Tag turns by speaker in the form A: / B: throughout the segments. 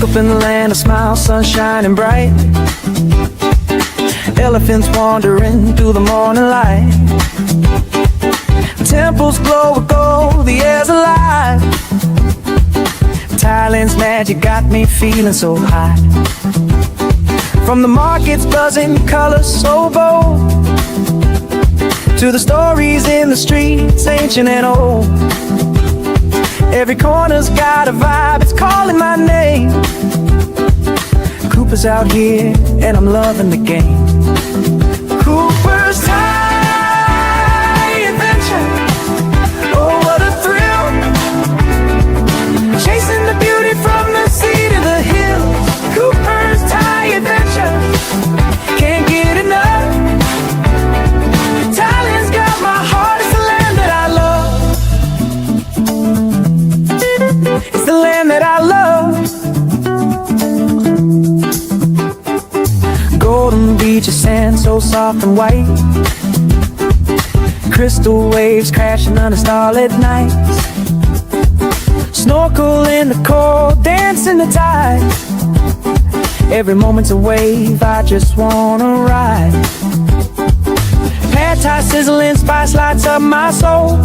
A: Woke up in the land of smiles, sun shining bright. Elephants wandering through the morning light. Temples glow with gold, the air's alive. Thailand's magic got me feeling so high. From the markets buzzing, colors so bold, to the stories in the streets, ancient and old. Every corner's got a vibe, it's calling my name. Cooper's out here, and I'm loving the game. Cooper's Thaiadventure, oh what a thrill. Chasing the beauty from the sea to the hills. Cooper's Thaiadventure, can't get enough. Thailand's got my heart, it's the land that I love. It's the land that I love. Golden beaches, sand so soft and white. Crystal waves crashing under starlit nights. Snorkel in the cold, dance in the tide. Every moment's a wave, I just wanna ride. Pad thai sizzling, spice lights up my soul.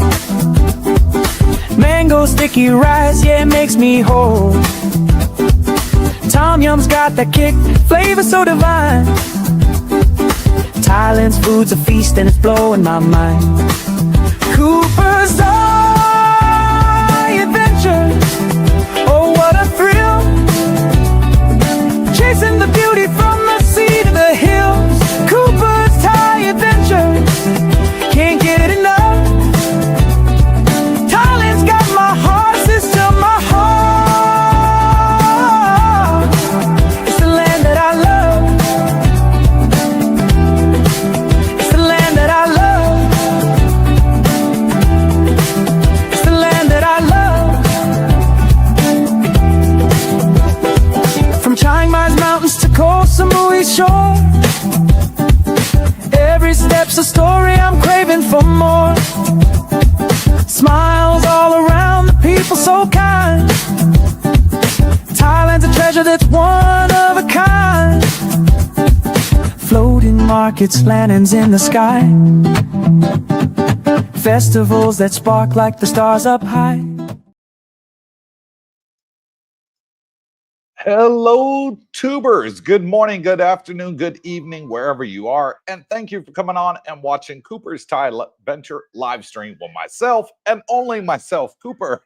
A: Mango sticky rice, yeah, it makes me whole. Tom Yum's got that kick, flavor so divine. Thailand's food's a feast and it's blowing my mind. Cooper's Thaiadventure, oh what a thrill. Chasing the beauty from the sea to the hills. Cooper's Thaiadventure, can't get enough. Thailand's got my heart, sister, my heart. It's the land that I love. It's the land that I love. It's the land that I love. From Chiang Mai's mountains to Koh Samui's shore, every step's a story, I'm craving for more. Smiles all around, the people so kind. Thailand's a treasure that's one of a kind. Floating markets, lanterns in the sky. Festivals that spark like the stars up high.
B: Hello, tubers. Good morning, good afternoon, good evening, wherever you are. And thank you for coming on and watching Cooper's Thaiadventure live stream with myself and only myself, Cooper.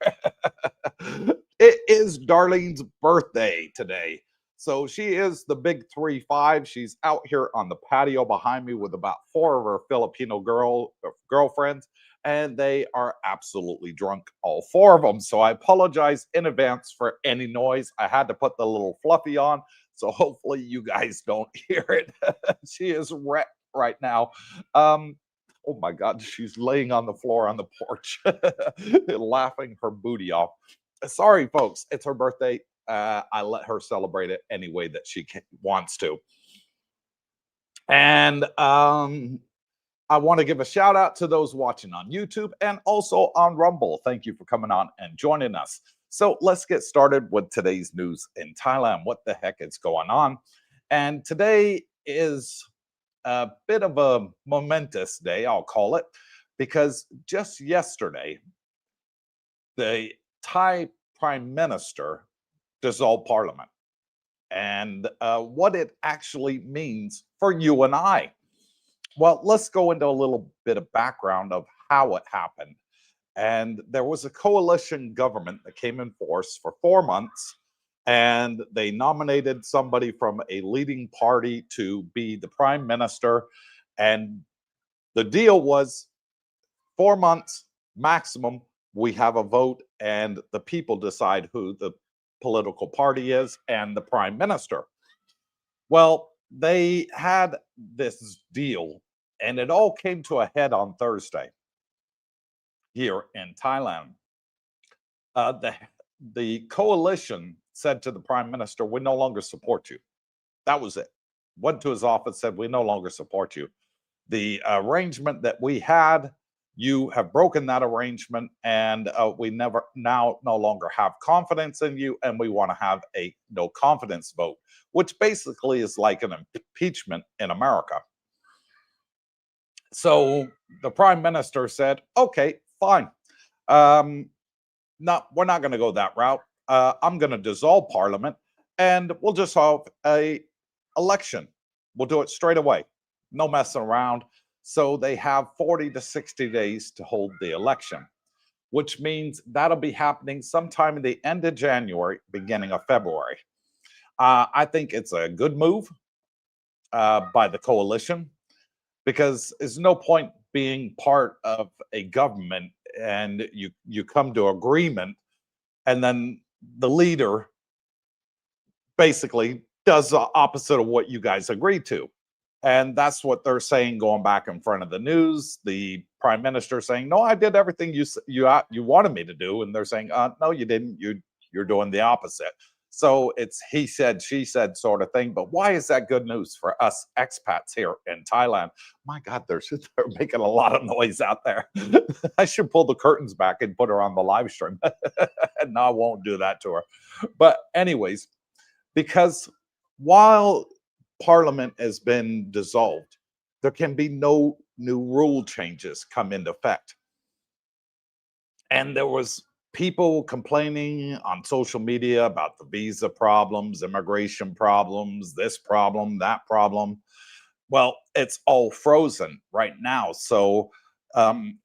B: It is Darlene's birthday today. So she is the big 3-5. She's out here on the patio behind me with about 4 of her Filipino girlfriends. And they are absolutely drunk, all 4 of them. So I apologize in advance for any noise. I had to put the little fluffy on, so hopefully you guys don't hear it. She is wrecked right now. Oh my God, she's laying on the floor on the porch, laughing her booty off. Sorry, folks, it's her birthday. I let her celebrate it any way that she wants to. And I want to give a shout out to those watching on YouTube and also on Rumble. Thank you for coming on and joining us. So let's get started with today's news in Thailand. What the heck is going on? And today is a bit of a momentous day, I'll call it, because just yesterday, the Thai Prime Minister dissolved Parliament. And what it actually means for you and I. Well, let's go into a little bit of background of how it happened. And there was a coalition government that came in force for 4 months, and they nominated somebody from a leading party to be the prime minister. And the deal was 4 months maximum, we have a vote, and the people decide who the political party is and the prime minister. Well, they had this deal, and it all came to a head on Thursday here in Thailand. The coalition said to the prime minister, we no longer support you. That was it. Went to his office, said, we no longer support you. The arrangement that we had, You have broken that arrangement, and we no longer have confidence in you, and we want to have a no confidence vote, which basically is like an impeachment in America. So the prime minister said, okay, fine. We're not going to go that route. I'm going to dissolve parliament, and we'll just have a election. We'll do it straight away. No messing around. So they have 40 to 60 days to hold the election, which means that'll be happening sometime in the end of January, beginning of February. I think it's a good move by the coalition, because there's no point being part of a government and you come to agreement and then the leader basically does the opposite of what you guys agreed to. And that's what they're saying, going back in front of the news. The prime minister saying, no, I did everything you wanted me to do. And they're saying, no, you didn't. You're doing the opposite. So it's he said, she said sort of thing. But why is that good news for us expats here in Thailand? My God, they're making a lot of noise out there. I should pull the curtains back and put her on the live stream. No, I won't do that to her. But anyways, because while Parliament has been dissolved, there can be no new rule changes come into effect. And there was people complaining on social media about the visa problems, immigration problems, this problem, that problem. Well, it's all frozen right now. So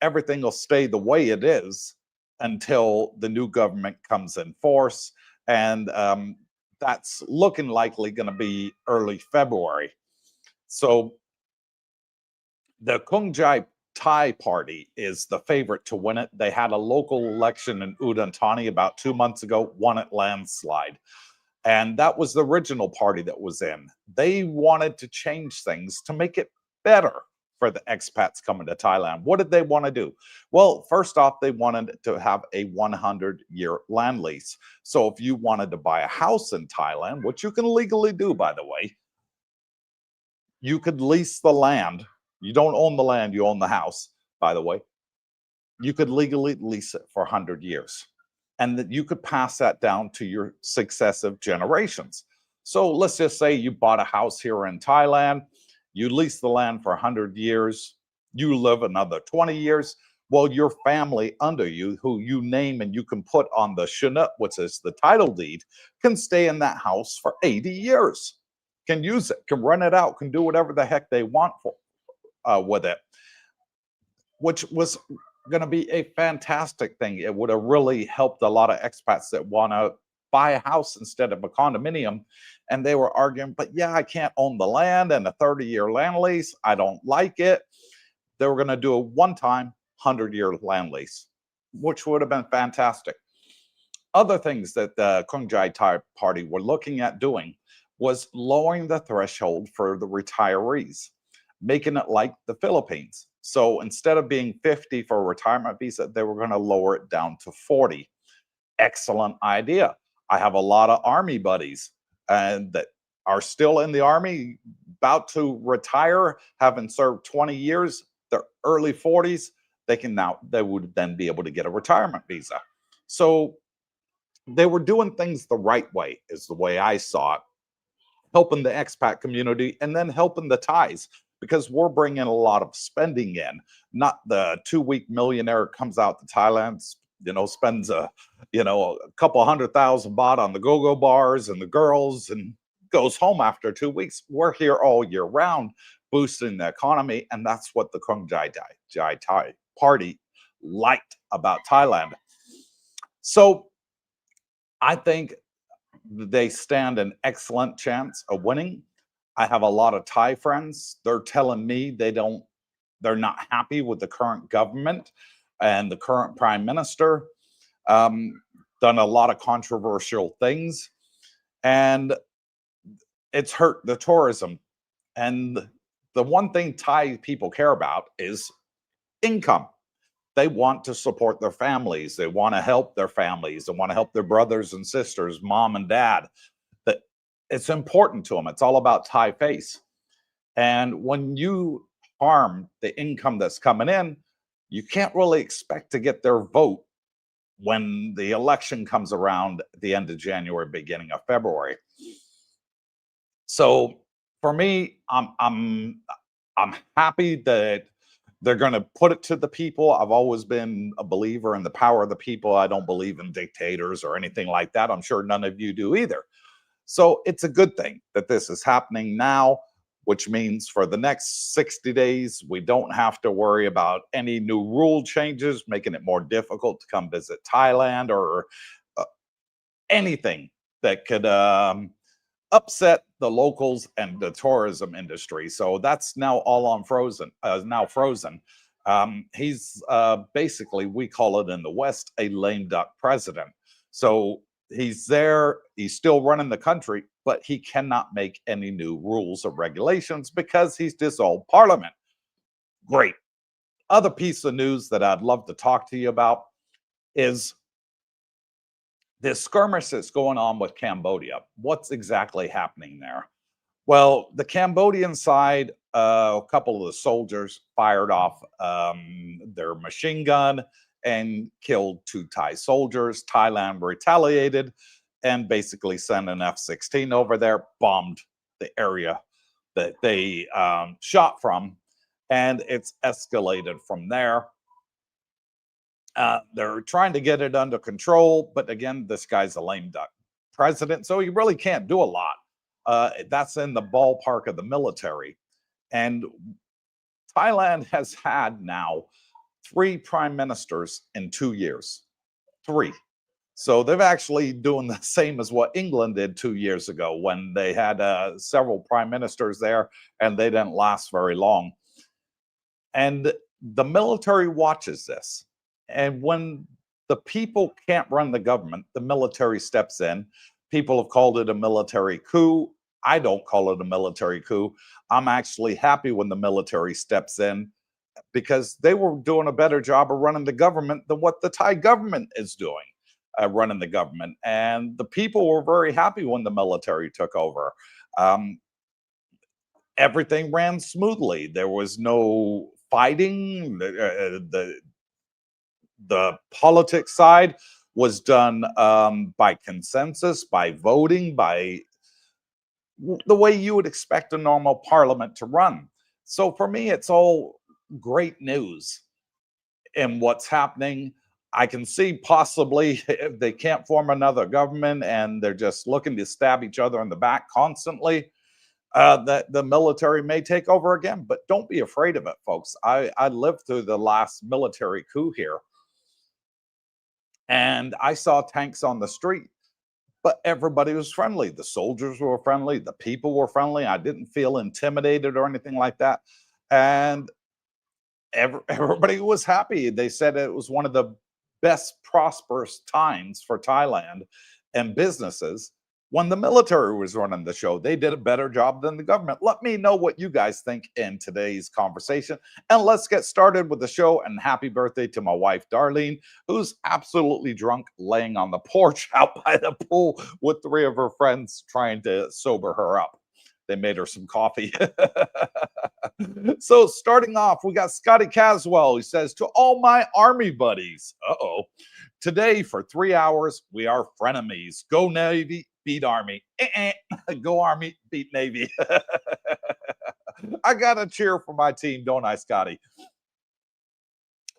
B: everything will stay the way it is until the new government comes in force. And that's looking likely going to be early February. So the Kungjai Thai party is the favorite to win it. They had a local election in Udon Thani about 2 months ago, won it landslide. And that was the original party that was in. They wanted to change things to make it better for the expats coming to Thailand. What did they want to do? Well, first off, they wanted to have a 100-year land lease. So if you wanted to buy a house in Thailand, which you can legally do, by the way, you could lease the land. You don't own the land, you own the house, by the way. You could legally lease it for 100 years. And that you could pass that down to your successive generations. So let's just say you bought a house here in Thailand, you lease the land for 100 years, you live another 20 years. Well, your family under you, who you name and you can put on the shunut, which is the title deed, can stay in that house for 80 years, can use it, can rent it out, can do whatever the heck they want with it, which was going to be a fantastic thing. It would have really helped a lot of expats that want to buy a house instead of a condominium. And they were arguing, but yeah, I can't own the land and a 30-year land lease. I don't like it. They were going to do a one-time 100-year land lease, which would have been fantastic. Other things that the Kungjai Thai party were looking at doing was lowering the threshold for the retirees, making it like the Philippines. So instead of being 50 for a retirement visa, they were going to lower it down to 40. Excellent idea. I have a lot of Army buddies that are still in the Army, about to retire, having served 20 years, their early 40s. They would then be able to get a retirement visa. So they were doing things the right way, is the way I saw it, helping the expat community and then helping the Thais, because we're bringing a lot of spending in, not the 2-week millionaire comes out to Thailand, spends a couple 100,000 baht on the go-go bars and the girls and goes home after 2 weeks. We're here all year round, boosting the economy, and that's what the Kungjai Thai party liked about Thailand. So I think they stand an excellent chance of winning. I have a lot of Thai friends. They're telling me they're not happy with the current government and the current prime minister. Done a lot of controversial things, and it's hurt the tourism. And the one thing Thai people care about is income. They want to support their families. They want to help their families. They want to help their brothers and sisters, mom and dad. That it's important to them. It's all about Thai face. And when you harm the income that's coming in, you can't really expect to get their vote when the election comes around at the end of January, beginning of February. So for me, I'm happy that they're going to put it to the people. I've always been a believer in the power of the people. I don't believe in dictators or anything like that. I'm sure none of you do either. So it's a good thing that this is happening now, which means for the next 60 days, we don't have to worry about any new rule changes, making it more difficult to come visit Thailand or uh, anything that could upset the locals and the tourism industry. So that's now all on frozen, now frozen. He's basically, we call it in the West, a lame duck president. So he's there, he's still running the country, but he cannot make any new rules or regulations because he's dissolved parliament. Great. Other piece of news that I'd love to talk to you about is this skirmish that's going on with Cambodia. What's exactly happening there? Well, the Cambodian side, a couple of the soldiers fired off their machine gun and killed 2 Thai soldiers. Thailand retaliated and basically sent an F-16 over there, bombed the area that they shot from, and it's escalated from there. They're trying to get it under control, but again, this guy's a lame duck president, so he really can't do a lot. That's in the ballpark of the military. And Thailand has had now 3 prime ministers in 2 years. 3. So they've actually doing the same as what England did 2 years ago when they had several prime ministers there and they didn't last very long. And the military watches this. And when the people can't run the government, the military steps in. People have called it a military coup. I don't call it a military coup. I'm actually happy when the military steps in because they were doing a better job of running the government than what the Thai government is doing, running the government. And the people were very happy when the military took over. Everything ran smoothly. There was no fighting. The politics side was done by consensus, by voting, by the way you would expect a normal parliament to run. So for me, it's all great news in what's happening. I can see possibly if they can't form another government and they're just looking to stab each other in the back constantly, that the military may take over again. But don't be afraid of it, folks. I lived through the last military coup here. And I saw tanks on the street, but everybody was friendly. The soldiers were friendly. The people were friendly. I didn't feel intimidated or anything like that. And everybody was happy. They said it was one of the best prosperous times for Thailand and businesses when the military was running the show. They did a better job than the government. Let me know what you guys think in today's conversation. And let's get started with the show. And happy birthday to my wife, Darlene, who's absolutely drunk, laying on the porch out by the pool with 3 of her friends trying to sober her up. They made her some coffee. So starting off, we got Scotty Caswell. He says, to all my army buddies, today for 3 hours, we are frenemies. Go Navy, beat Army. Go Army, beat Navy. I got to cheer for my team, don't I, Scotty?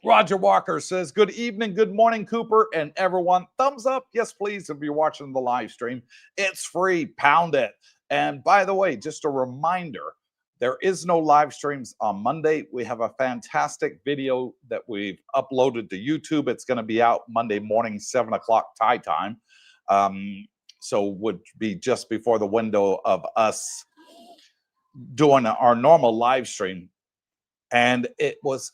B: Roger Walker says, good evening, good morning, Cooper and everyone. Thumbs up, yes, please, if you're watching the live stream. It's free, pound it. And by the way, just a reminder, there is no live streams on Monday. We have a fantastic video that we've uploaded to YouTube. It's going to be out Monday morning, 7 o'clock Thai time. So would be just before the window of us doing our normal live stream. And it was,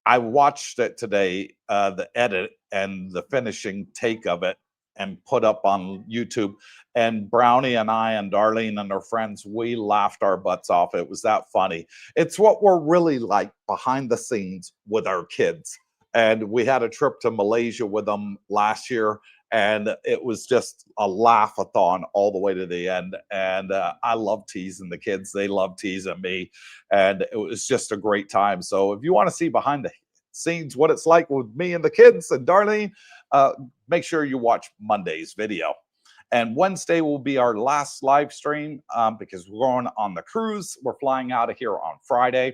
B: I watched it today, the edit and the finishing take of it, and put up on YouTube. And Brownie and I and Darlene and her friends, we laughed our butts off. It was that funny. It's what we're really like behind the scenes with our kids. And we had a trip to Malaysia with them last year, and it was just a laugh-a-thon all the way to the end. And I love teasing the kids. They love teasing me. And it was just a great time. So if you want to see behind the scenes, what it's like with me and the kids and Darlene, make sure you watch Monday's video. And Wednesday will be our last live stream because we're going on the cruise. We're flying out of here on Friday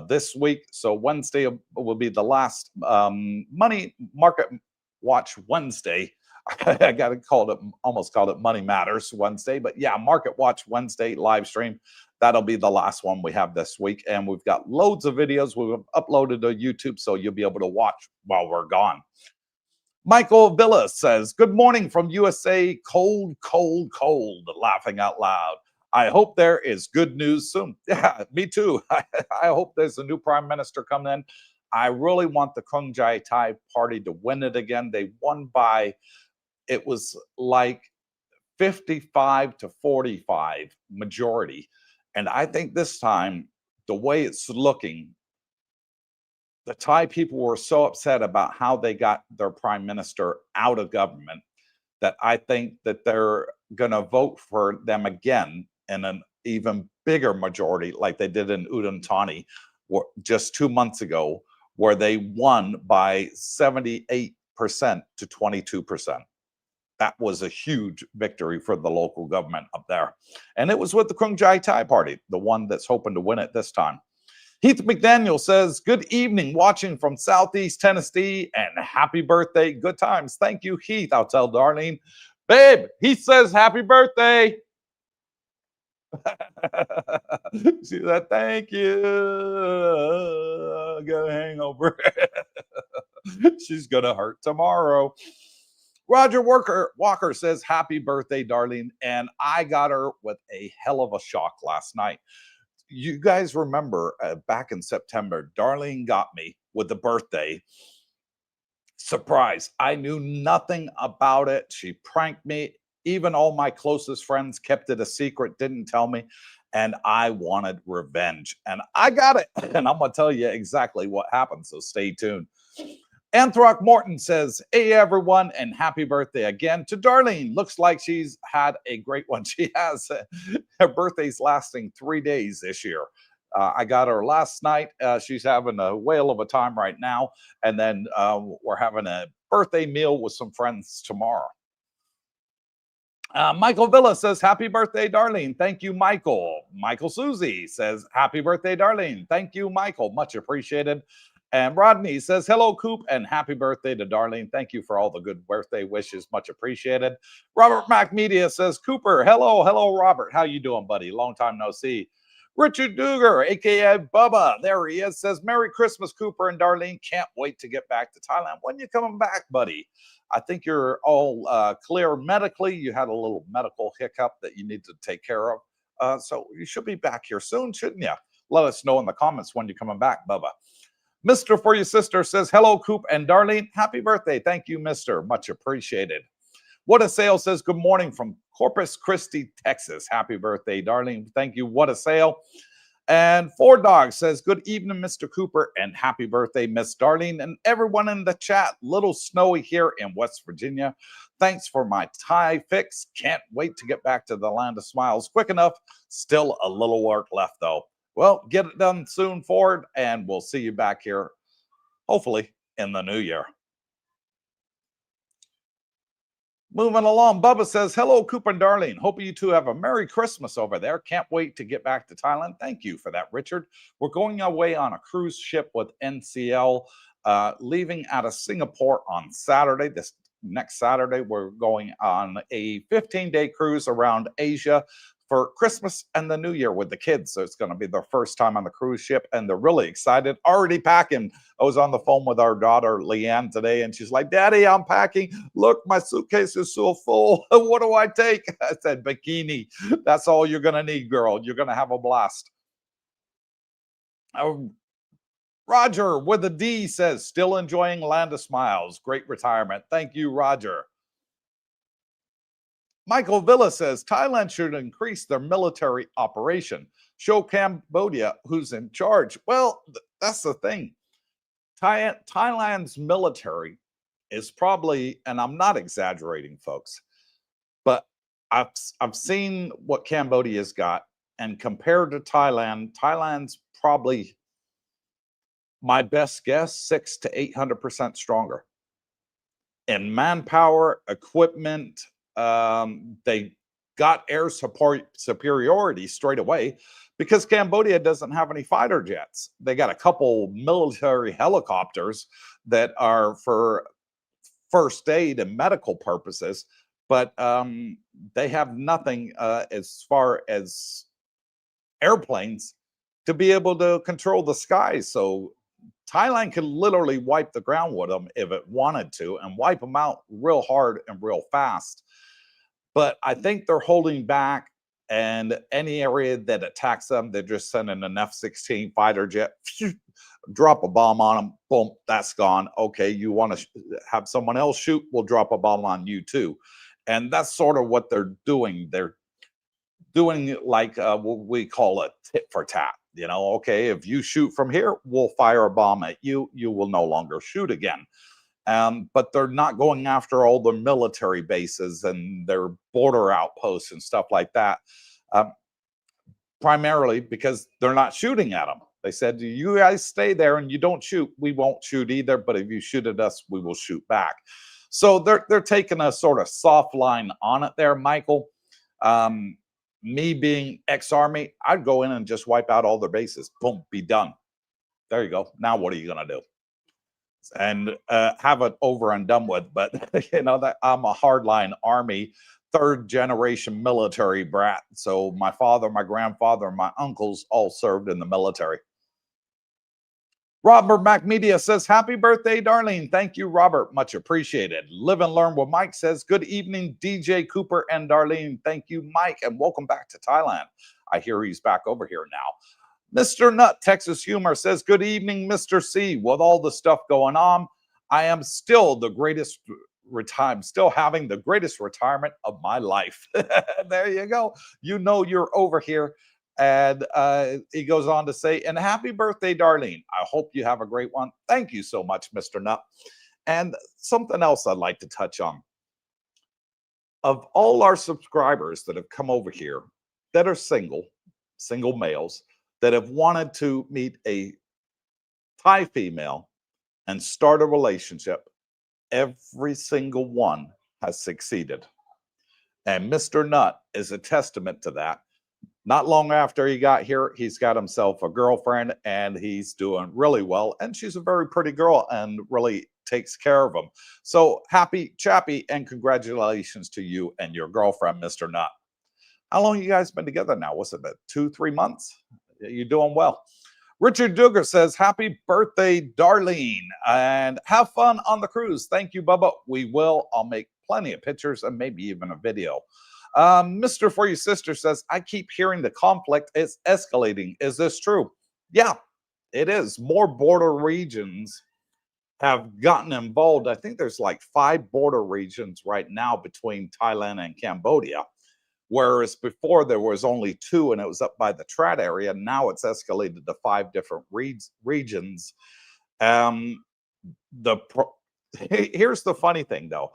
B: this week. So Wednesday will be the last Money Market Watch Wednesday. I got to call it, almost called it Money Matters Wednesday, but yeah, Market Watch Wednesday live stream. That'll be the last one we have this week. And we've got loads of videos we've uploaded to YouTube, so you'll be able to watch while we're gone. Michael Villa says, good morning from USA, cold, cold, cold, laughing out loud. I hope there is good news soon. Yeah, me too. I hope there's a new prime minister coming in. I really want the Thai party to win it again. They won by, it was like 55 to 45 majority. And I think this time, the way it's looking, the Thai people were so upset about how they got their prime minister out of government that I think that they're going to vote for them again in an even bigger majority, like they did in Udon Thani just 2 months ago, where they won by 78% to 22%. That was a huge victory for the local government up there. And it was with the Thai party, the one that's hoping to win it this time. Heath McDaniel says, good evening, watching from Southeast Tennessee, and happy birthday. Good times. Thank you, Heath. I'll tell Darlene. Babe, Heath says happy birthday. She said, thank you. I got a hangover. She's going to hurt tomorrow. Roger Walker says, happy birthday, Darlene. And I got her with a hell of a shock last night. You guys remember back in September, Darlene got me with the birthday surprise. I knew nothing about it. She pranked me. Even all my closest friends kept it a secret, didn't tell me. And I wanted revenge. And I got it. And I'm going to tell you exactly what happened. So stay tuned. Anthrock Morton says, hey, everyone, and happy birthday again to Darlene. Looks like she's had a great one. She has. Her birthday's lasting 3 days this year. I got her last night. She's having a whale of a time right now. And then we're having a birthday meal with some friends tomorrow. Michael Villa says, happy birthday, Darlene. Thank you, Michael. Michael Susie says, happy birthday, Darlene. Thank you, Michael. Much appreciated. And Rodney says, hello, Coop, and happy birthday to Darlene. Thank you for all the good birthday wishes. Much appreciated. Robert Mac Media says, Cooper, hello, Robert. How you doing, buddy? Long time no see. Richard Duger, a.k.a. Bubba, there he is, says, Merry Christmas, Cooper and Darlene. Can't wait to get back to Thailand. When you coming back, buddy? I think you're all clear medically. You had a little medical hiccup that you need to take care of. So you should be back here soon, shouldn't you? Let us know in the comments when you're coming back, Bubba. Mr. For Your Sister says, hello, Coop and Darlene. Happy birthday. Thank you, Mister. Much appreciated. What a Sale says, good morning from Corpus Christi, Texas. Happy birthday, Darlene. Thank you. What a Sale. And Four Dogs says, good evening, Mr. Cooper, and happy birthday, Miss Darlene, and everyone in the chat. Little snowy here in West Virginia. Thanks for my Thai fix. Can't wait to get back to the land of smiles quick enough. Still a little work left, though. Well, get it done soon, Ford, and we'll see you back here, hopefully, in the new year. Moving along, Bubba says, hello, Coop and Darlene. Hope you two have a Merry Christmas over there. Can't wait to get back to Thailand. Thank you for that, Richard. We're going away on a cruise ship with NCL, leaving out of Singapore on Saturday. This next Saturday, we're going on a 15-day cruise around Asia for Christmas and the New Year with the kids. So it's going to be their first time on the cruise ship, and they're really excited. Already packing. I was on the phone with our daughter, Leanne, today, and she's like, Daddy, I'm packing. Look, my suitcase is so full. What do I take? I said, bikini. That's all you're going to need, girl. You're going to have a blast. Roger with a D says, still enjoying Land of Smiles. Great retirement. Thank you, Roger. Michael Villa says, Thailand should increase their military operation. Show Cambodia who's in charge. Well, that's the thing. Thailand's military is probably, and I'm not exaggerating, folks, but I've seen what Cambodia's got, and compared to Thailand, Thailand's probably My best guess, 6 to 800% stronger in manpower, equipment. They got air support superiority straight away because Cambodia doesn't have any fighter jets. They got a couple military helicopters that are for first aid and medical purposes, but they have nothing as far as airplanes to be able to control the skies. So Thailand could literally wipe the ground with them if it wanted to and wipe them out real hard and real fast. But I think they're holding back, and any area that attacks them, they're just sending an F-16 fighter jet, drop a bomb on them, boom, that's gone. Okay, you want to have someone else shoot, we'll drop a bomb on you too. And that's sort of what they're doing. They're doing like what we call a tit for tat. You know, okay, if you shoot from here, we'll fire a bomb at you. You will no longer shoot again. But they're not going after all the military bases and their border outposts and stuff like that, primarily because they're not shooting at them. They said, you guys stay there and you don't shoot, we won't shoot either. But if you shoot at us, we will shoot back. So they're taking a sort of soft line on it there, Michael. Me being ex-army, I'd go in and just wipe out all their bases. Boom, be done. There you go. Now what are you going to do? And have it over and done with. But you know that I'm a hardline army, third generation military brat. So my father, my grandfather, my uncles all served in the military. Robert MacMedia says, happy birthday, Darlene. Thank you, Robert. Much appreciated. Live and Learn with Mike says, good evening, DJ Cooper and Darlene. Thank you, Mike, and welcome back to Thailand. I hear he's back over here now. Mr. Nut, Texas Humor says, good evening, Mr. C. With all the stuff going on, I am still the greatest still having the greatest retirement of my life. There you go. You know you're over here. And he goes on to say, and happy birthday, Darlene. I hope you have a great one. Thank you so much, Mr. Nut. And something else I'd like to touch on. Of all our subscribers that have come over here that are single males, that have wanted to meet a Thai female and start a relationship, every single one has succeeded. And Mr. Nut is a testament to that. Not long after he got here, he's got himself a girlfriend and he's doing really well. And she's a very pretty girl and really takes care of him. So happy chappy and congratulations to you and your girlfriend, Mr. Nut. How long you guys been together now? What's it been? 2-3 months? You're doing well. Richard Duggar says, happy birthday, Darlene, and have fun on the cruise. Thank you, Bubba. We will. I'll make plenty of pictures and maybe even a video. Mr. For Your Sister says, I keep hearing the conflict is escalating. Is this true? Yeah, it is. More border regions have gotten involved. I think there's like 5 border regions right now between Thailand and Cambodia. Whereas before there was only 2 and it was up by the Trat area. Now it's escalated to 5 different regions. Here's the funny thing though.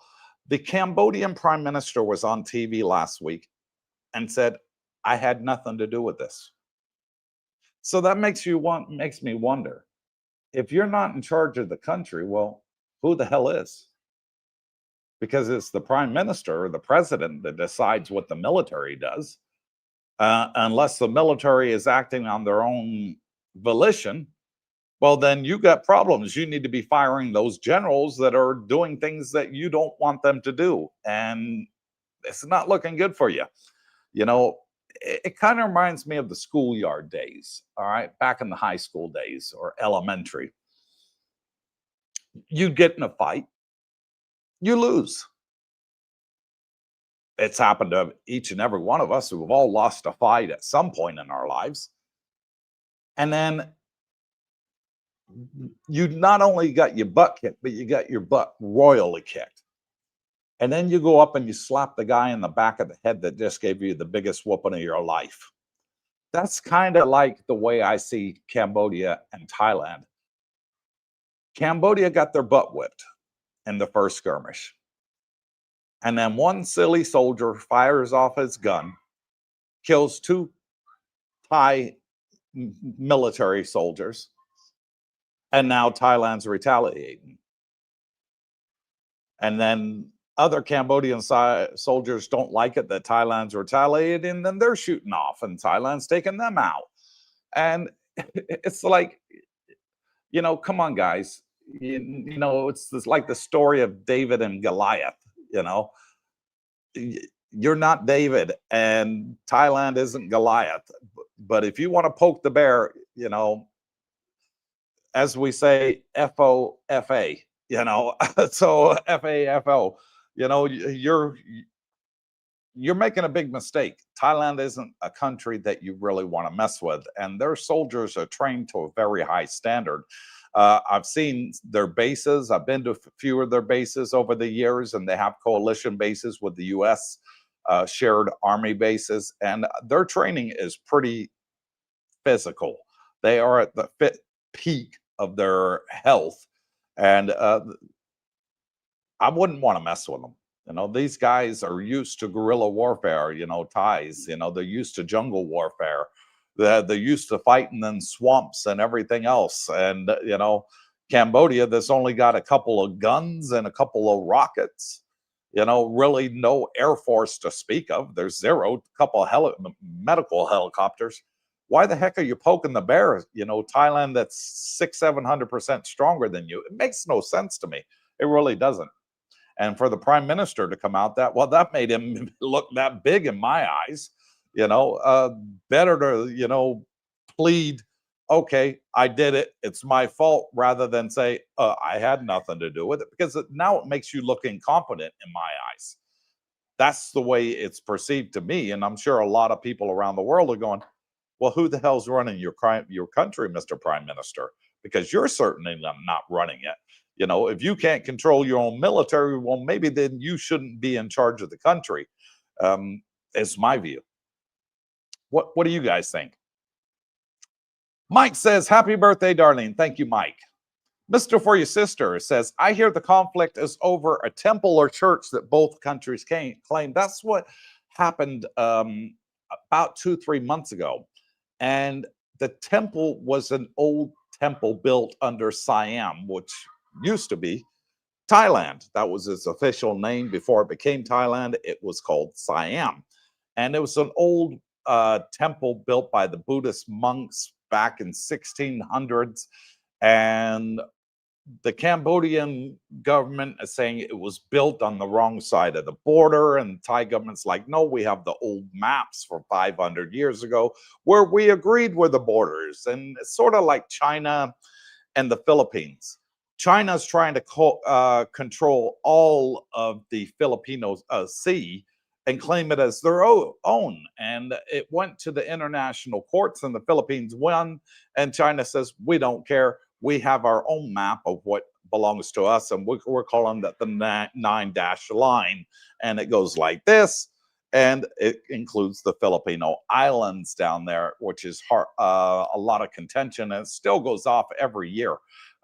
B: The Cambodian prime minister was on TV last week and said, I had nothing to do with this. So that makes me wonder, if you're not in charge of the country, well, who the hell is? Because it's the prime minister or the president that decides what the military does. Unless the military is acting on their own volition, well, then you got problems. You need to be firing those generals that are doing things that you don't want them to do. And it's not looking good for you. You know, it kind of reminds me of the schoolyard days, all right, back in the high school days or elementary. You'd get in a fight, you lose. It's happened to each and every one of us who have all lost a fight at some point in our lives. And then you not only got your butt kicked, but you got your butt royally kicked. And then you go up and you slap the guy in the back of the head that just gave you the biggest whooping of your life. That's kind of like the way I see Cambodia and Thailand. Cambodia got their butt whipped in the first skirmish. And then one silly soldier fires off his gun, kills 2 Thai military soldiers, And now Thailand's retaliating. And then other Cambodian soldiers don't like it that Thailand's retaliating, and then they're shooting off, and Thailand's taking them out. And it's like, come on, guys. It's like the story of David and Goliath. You know, you're not David, and Thailand isn't Goliath. But if you want to poke the bear, as we say, FOFA, so FAFO, you're making a big mistake. Thailand isn't a country that you really want to mess with, and their soldiers are trained to a very high standard. I've seen their bases. I've been to a few of their bases over the years, and they have coalition bases with the U.S. Shared army bases, and their training is pretty physical. They are at the peak of their health, and I wouldn't want to mess with them. These guys are used to guerrilla warfare, Thais, they're used to jungle warfare. They're used to fighting in swamps and everything else. And, Cambodia, that's only got a couple of guns and a couple of rockets, really no Air Force to speak of. There's zero, couple of medical helicopters. Why the heck are you poking the bear? Thailand that's 600-700% stronger than you. It makes no sense to me. It really doesn't. And for the prime minister to come out that made him look that big in my eyes. Better to, plead, okay, I did it, it's my fault, rather than say, I had nothing to do with it, because now it makes you look incompetent in my eyes. That's the way it's perceived to me. And I'm sure a lot of people around the world are going, well, who the hell's running your country, Mr. Prime Minister? Because you're certainly not running it. If you can't control your own military, well, maybe then you shouldn't be in charge of the country. It's my view. What do you guys think? Mike says, happy birthday, Darlene. Thank you, Mike. Mr. For Your Sister says, I hear the conflict is over a temple or church that both countries claim. That's what happened about 2-3 months ago. And the temple was an old temple built under Siam, which used to be Thailand. That was its official name before it became Thailand. It was called Siam. And it was an old temple built by the Buddhist monks back in 1600s. And the Cambodian government is saying it was built on the wrong side of the border, and Thai government's like, no, we have the old maps from 500 years ago where we agreed were the borders. And it's sort of like China and the Philippines. China's trying to control all of the Filipino sea and claim it as their own. And it went to the international courts, and the Philippines won, and China says, we don't care. We have our own map of what belongs to us, and we're calling that the 9-dash line. And it goes like this, and it includes the Filipino islands down there, which is a lot of contention, and it still goes off every year.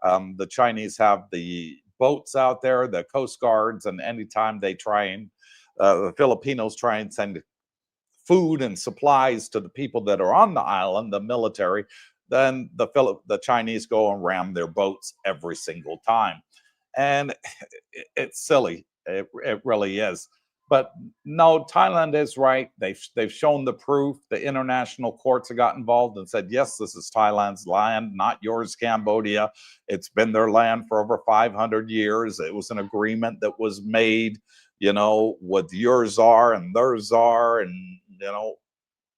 B: The Chinese have the boats out there, the Coast Guards, and anytime they try and the Filipinos try and send food and supplies to the people that are on the island, the military, then the Chinese go and ram their boats every single time. And it's silly. It really is. But no, Thailand is right. They've shown the proof. The international courts have got involved and said, yes, this is Thailand's land, not yours, Cambodia. It's been their land for over 500 years. It was an agreement that was made, with your czar and their czar, and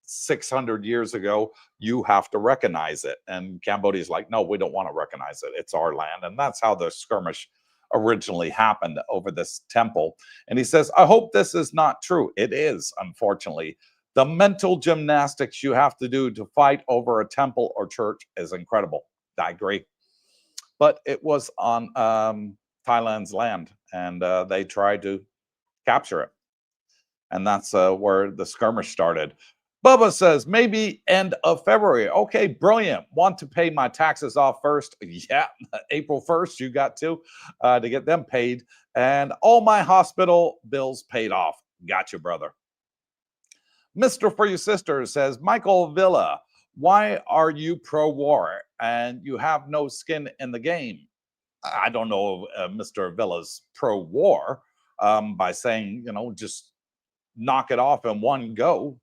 B: 600 years ago, you have to recognize it. And Cambodia's like, no, we don't want to recognize it. It's our land. And that's how the skirmish originally happened over this temple. And he says, I hope this is not true. It is, unfortunately. The mental gymnastics you have to do to fight over a temple or church is incredible. I agree. But it was on Thailand's land, and they tried to capture it. And that's where the skirmish started. Bubba says, maybe end of February. Okay, brilliant. Want to pay my taxes off first? Yeah, April 1st, you got to get them paid. And all my hospital bills paid off. Gotcha, brother. Mr. For Your Sister says, Michael Villa, why are you pro-war and you have no skin in the game? I don't know if Mr. Villa's pro-war by saying, just knock it off in one go.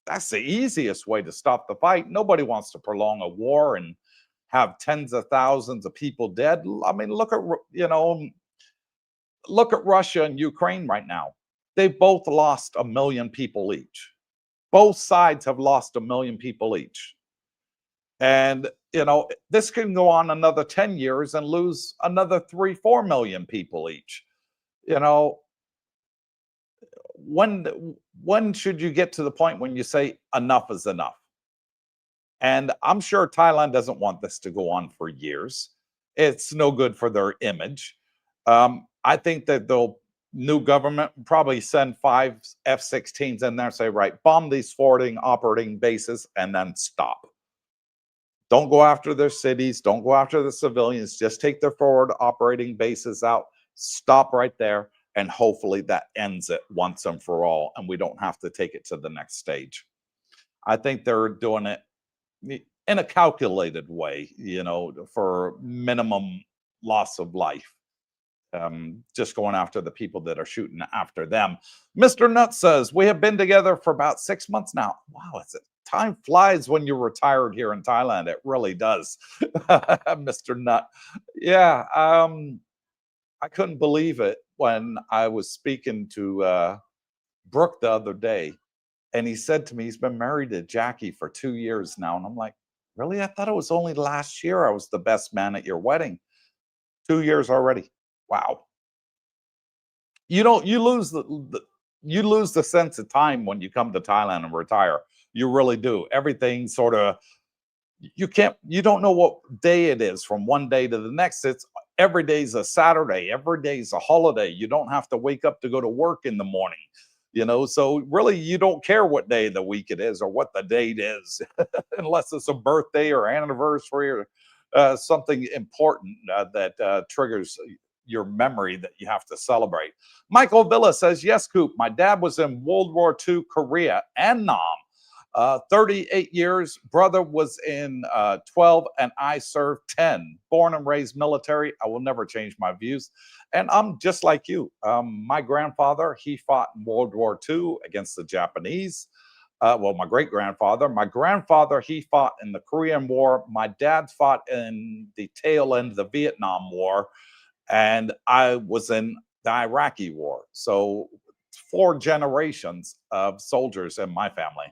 B: That's the easiest way to stop the fight. Nobody wants to prolong a war and have tens of thousands of people dead. I mean, look at Russia and Ukraine right now. They've both lost 1 million people each. Both sides have lost 1 million people each. And, this can go on another 10 years and lose another 3-4 million people each. You know, when should you get to the point when you say enough is enough? And I'm sure Thailand doesn't want this to go on for years. It's no good for their image. I think that the new government will probably send 5 F-16s in there and say, right, bomb these forwarding operating bases and then stop. Don't go after their cities. Don't go after the civilians. Just take their forward operating bases out. Stop right there. And hopefully that ends it once and for all. And we don't have to take it to the next stage. I think they're doing it in a calculated way, for minimum loss of life. Just going after the people that are shooting after them. Mr. Nutt says, we have been together for about 6 months now. Wow, time flies when you're retired here in Thailand. It really does. Mr. Nutt. Yeah, I couldn't believe it when I was speaking to Brooke the other day. And he said to me, he's been married to Jackie for 2 years now. And I'm like, really? I thought it was only last year I was the best man at your wedding. 2 years already. Wow. You lose the sense of time when you come to Thailand and retire. You really do. Everything sort of, you don't know what day it is from one day to the next. It's every day's a Saturday, every day's a holiday. You don't have to wake up to go to work in the morning. So really you don't care what day of the week it is or what the date is, unless it's a birthday or anniversary or something important that triggers your memory that you have to celebrate. Michael Villa says, yes, Coop, my dad was in World War II, Korea and Nam. 38 years, brother was in 12 and I served 10. Born and raised military. I will never change my views. And I'm just like you. My grandfather, he fought in World War II against the Japanese. My great-grandfather. My grandfather, he fought in the Korean War. My dad fought in the tail end of the Vietnam War. And I was in the Iraqi War. So 4 generations of soldiers in my family.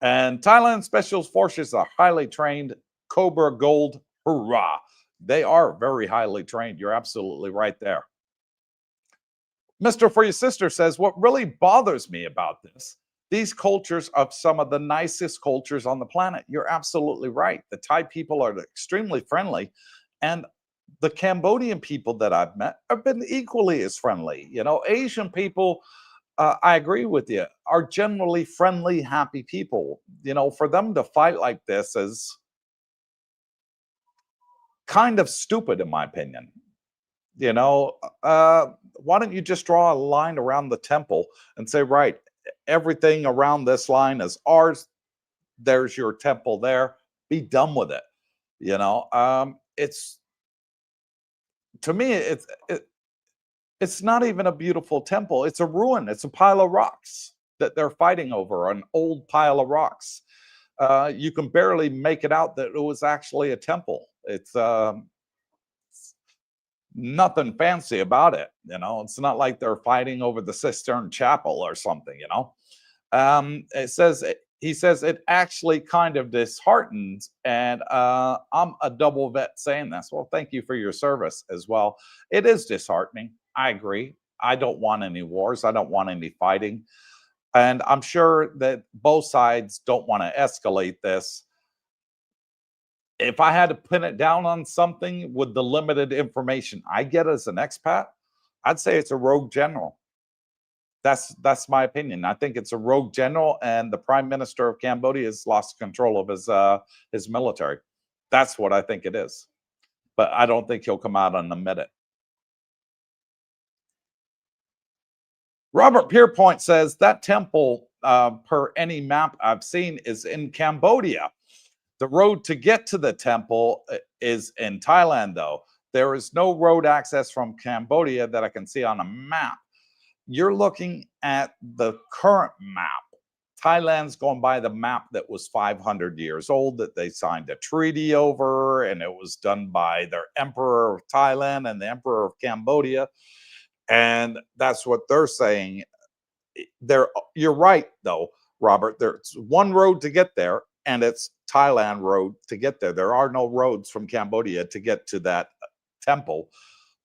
B: And Thailand Special Forces are highly trained. Cobra Gold, hurrah. They are very highly trained. You're absolutely right there. Mr. For Your Sister says, what really bothers me about this, these cultures are some of the nicest cultures on the planet. You're absolutely right. The Thai people are extremely friendly. And the Cambodian people that I've met have been equally as friendly. Asian people, I agree with you, are generally friendly, happy people. For them to fight like this is kind of stupid, in my opinion. Why don't you just draw a line around the temple and say, right, everything around this line is ours. There's your temple there. Be done with it. It's, to me, it's not even a beautiful temple. It's a ruin. It's a pile of rocks that they're fighting over, an old pile of rocks. You can barely make it out that it was actually a temple. It's nothing fancy about it. It's not like they're fighting over the Sistine Chapel or something. He says it actually kind of disheartens, and I'm a double vet saying this. Well, thank you for your service as well. It is disheartening. I agree. I don't want any wars. I don't want any fighting. And I'm sure that both sides don't want to escalate this. If I had to pin it down on something with the limited information I get as an expat, I'd say it's a rogue general. That's my opinion. I think it's a rogue general, and the Prime Minister of Cambodia has lost control of his military. That's what I think it is. But I don't think he'll come out and admit it. Robert Pierpoint says that temple per any map I've seen, is in Cambodia. The road to get to the temple is in Thailand, though. There is no road access from Cambodia that I can see on a map. You're looking at the current map. Thailand's going by the map that was 500 years old, that they signed a treaty over, and it was done by their emperor of Thailand and the emperor of Cambodia. And that's what they're saying. You're right, though, Robert. There's one road to get there, and it's Thailand road to get there. There are no roads from Cambodia to get to that temple,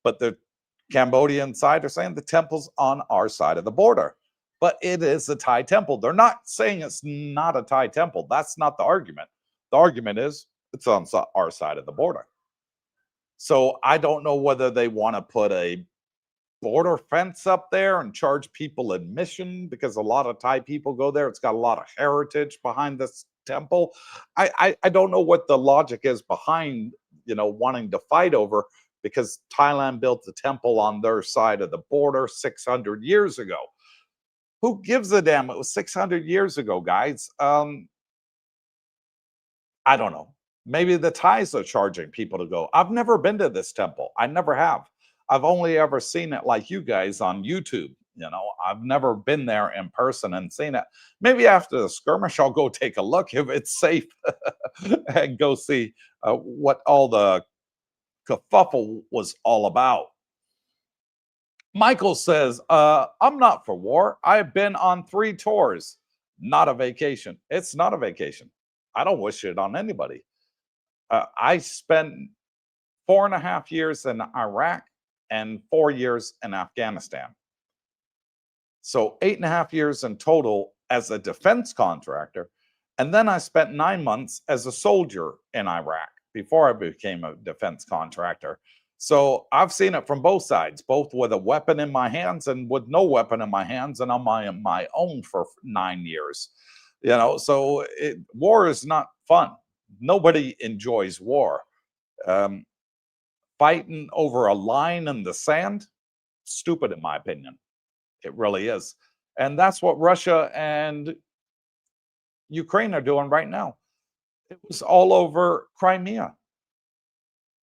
B: but the Cambodian side are saying the temple's on our side of the border, but it is a Thai temple. They're not saying it's not a Thai temple. That's not the argument. The argument is it's on our side of the border. So I don't know whether they want to put a border fence up there and charge people admission, because a lot of Thai people go there. It's got a lot of heritage behind this temple. I don't know what the logic is behind, wanting to fight over, because Thailand built the temple on their side of the border 600 years ago. Who gives a damn? It was 600 years ago, guys. I don't know. Maybe the Thais are charging people to go. I've never been to this temple. I never have. I've only ever seen it like you guys on YouTube. I've never been there in person and seen it. Maybe after the skirmish, I'll go take a look if it's safe and go see what all the kerfuffle was all about. Michael says, I'm not for war. I've been on 3 tours. Not a vacation. It's not a vacation. I don't wish it on anybody. I spent 4.5 years in Iraq and 4 years in Afghanistan. So 8.5 years in total as a defense contractor. And then I spent 9 months as a soldier in Iraq before I became a defense contractor. So I've seen it from both sides, both with a weapon in my hands and with no weapon in my hands, and on my own for 9 years. So war is not fun. Nobody enjoys war. Fighting over a line in the sand, stupid in my opinion. It really is. And that's what Russia and Ukraine are doing right now. It was all over Crimea.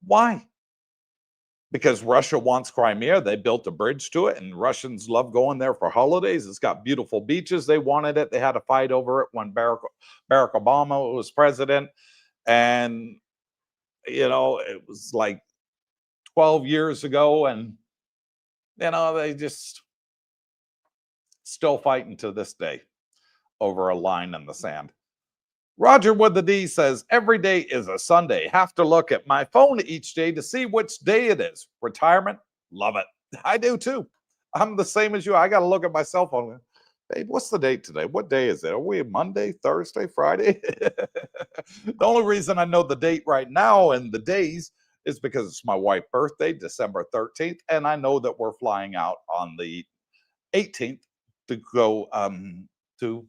B: Why? Because Russia wants Crimea. They built a bridge to it, and Russians love going there for holidays. It's got beautiful beaches. They wanted it. They had a fight over it when Barack Obama was president. And, it was like 12 years ago. And, they just still fighting to this day over a line in the sand. Roger with the D says, every day is a Sunday. Have to look at my phone each day to see which day it is. Retirement? Love it. I do too. I'm the same as you. I got to look at my cell phone. Babe, what's the date today? What day is it? Are we Monday, Thursday, Friday? The only reason I know the date right now and the days is because it's my wife's birthday, December 13th. And I know that we're flying out on the 18th to go to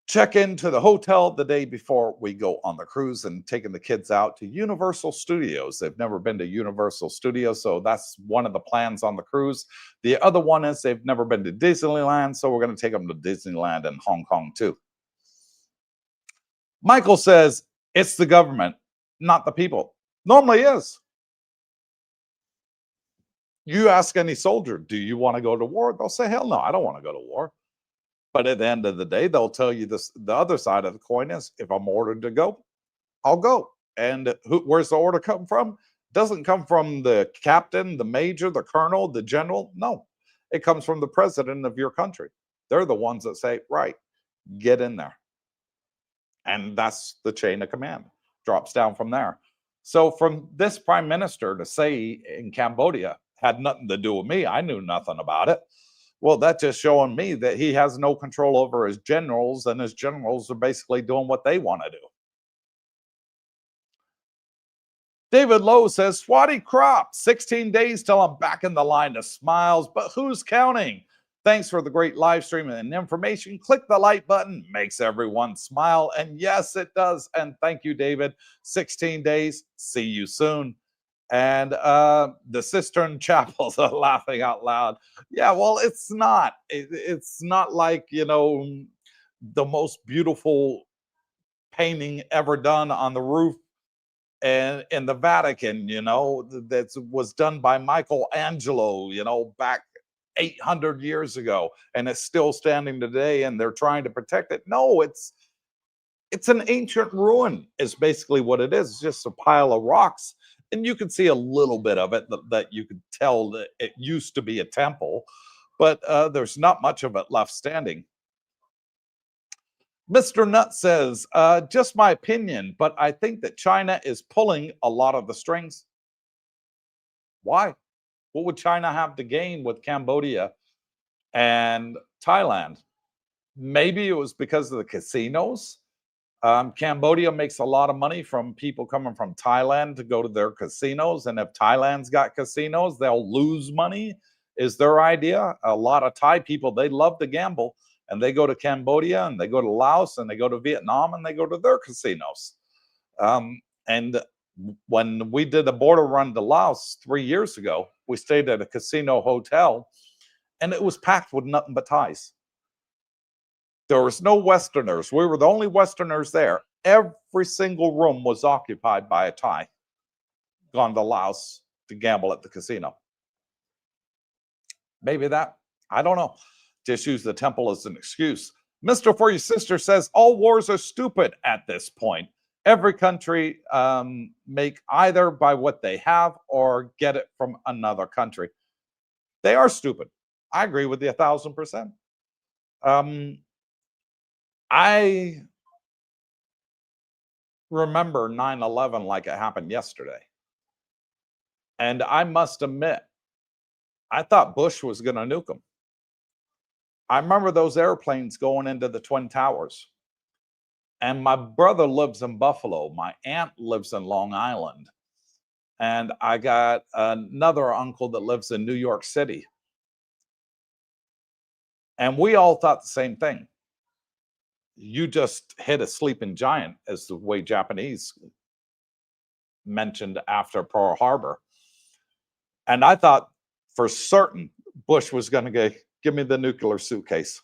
B: check into the hotel the day before we go on the cruise, and taking the kids out to Universal Studios. They've never been to Universal Studios, so that's one of the plans on the cruise. The other one is they've never been to Disneyland, so we're going to take them to Disneyland and Hong Kong too. Michael says, it's the government, not the people. Normally is. You ask any soldier, do you want to go to war? They'll say, hell no, I don't want to go to war. But at the end of the day, they'll tell you this. The other side of the coin is, if I'm ordered to go, I'll go. And where's the order come from? Doesn't come from the captain, the major, the colonel, the general. No, it comes from the president of your country. They're the ones that say, right, get in there. And that's the chain of command. Drops down from there. So from this prime minister to say in Cambodia had nothing to do with me, I knew nothing about it. Well, that's just showing me that he has no control over his generals, and his generals are basically doing what they want to do. David Lowe says, Swati crop, 16 days till I'm back in the line of smiles, but who's counting? Thanks for the great live stream and information. Click the like button, makes everyone smile. And yes, it does. And thank you, David. 16 days. See you soon. And the Cistern Chapels are laughing out loud. Yeah, well, it's not. It's not like, the most beautiful painting ever done on the roof and in the Vatican, that was done by Michelangelo, back 800 years ago, and it's still standing today, and they're trying to protect it. No, it's an ancient ruin, is basically what it is. It's just a pile of rocks. And you can see a little bit of it that you could tell that it used to be a temple, but there's not much of it left standing. Mr. Nutt says, just my opinion, but I think that China is pulling a lot of the strings. Why? What would China have to gain with Cambodia and Thailand? Maybe it was because of the casinos. Cambodia makes a lot of money from people coming from Thailand to go to their casinos. And if Thailand's got casinos, they'll lose money, is their idea. A lot of Thai people, they love to gamble. And they go to Cambodia, and they go to Laos, and they go to Vietnam, and they go to their casinos. And when we did a border run to Laos 3 years ago, we stayed at a casino hotel, and it was packed with nothing but Thais. There was no Westerners. We were the only Westerners there. Every single room was occupied by a Thai gone to Laos to gamble at the casino. Maybe that, I don't know. Just use the temple as an excuse. Mr. For Your Sister says, all wars are stupid at this point. Every country make either by what they have or get it from another country. They are stupid. I agree with you 1,000%. I remember 9/11 like it happened yesterday. And I must admit, I thought Bush was going to nuke them. I remember those airplanes going into the Twin Towers. And my brother lives in Buffalo. My aunt lives in Long Island. And I got another uncle that lives in New York City. And we all thought the same thing. You just hit a sleeping giant, as the way Japanese mentioned after Pearl Harbor. And I thought for certain Bush was going to give me the nuclear suitcase.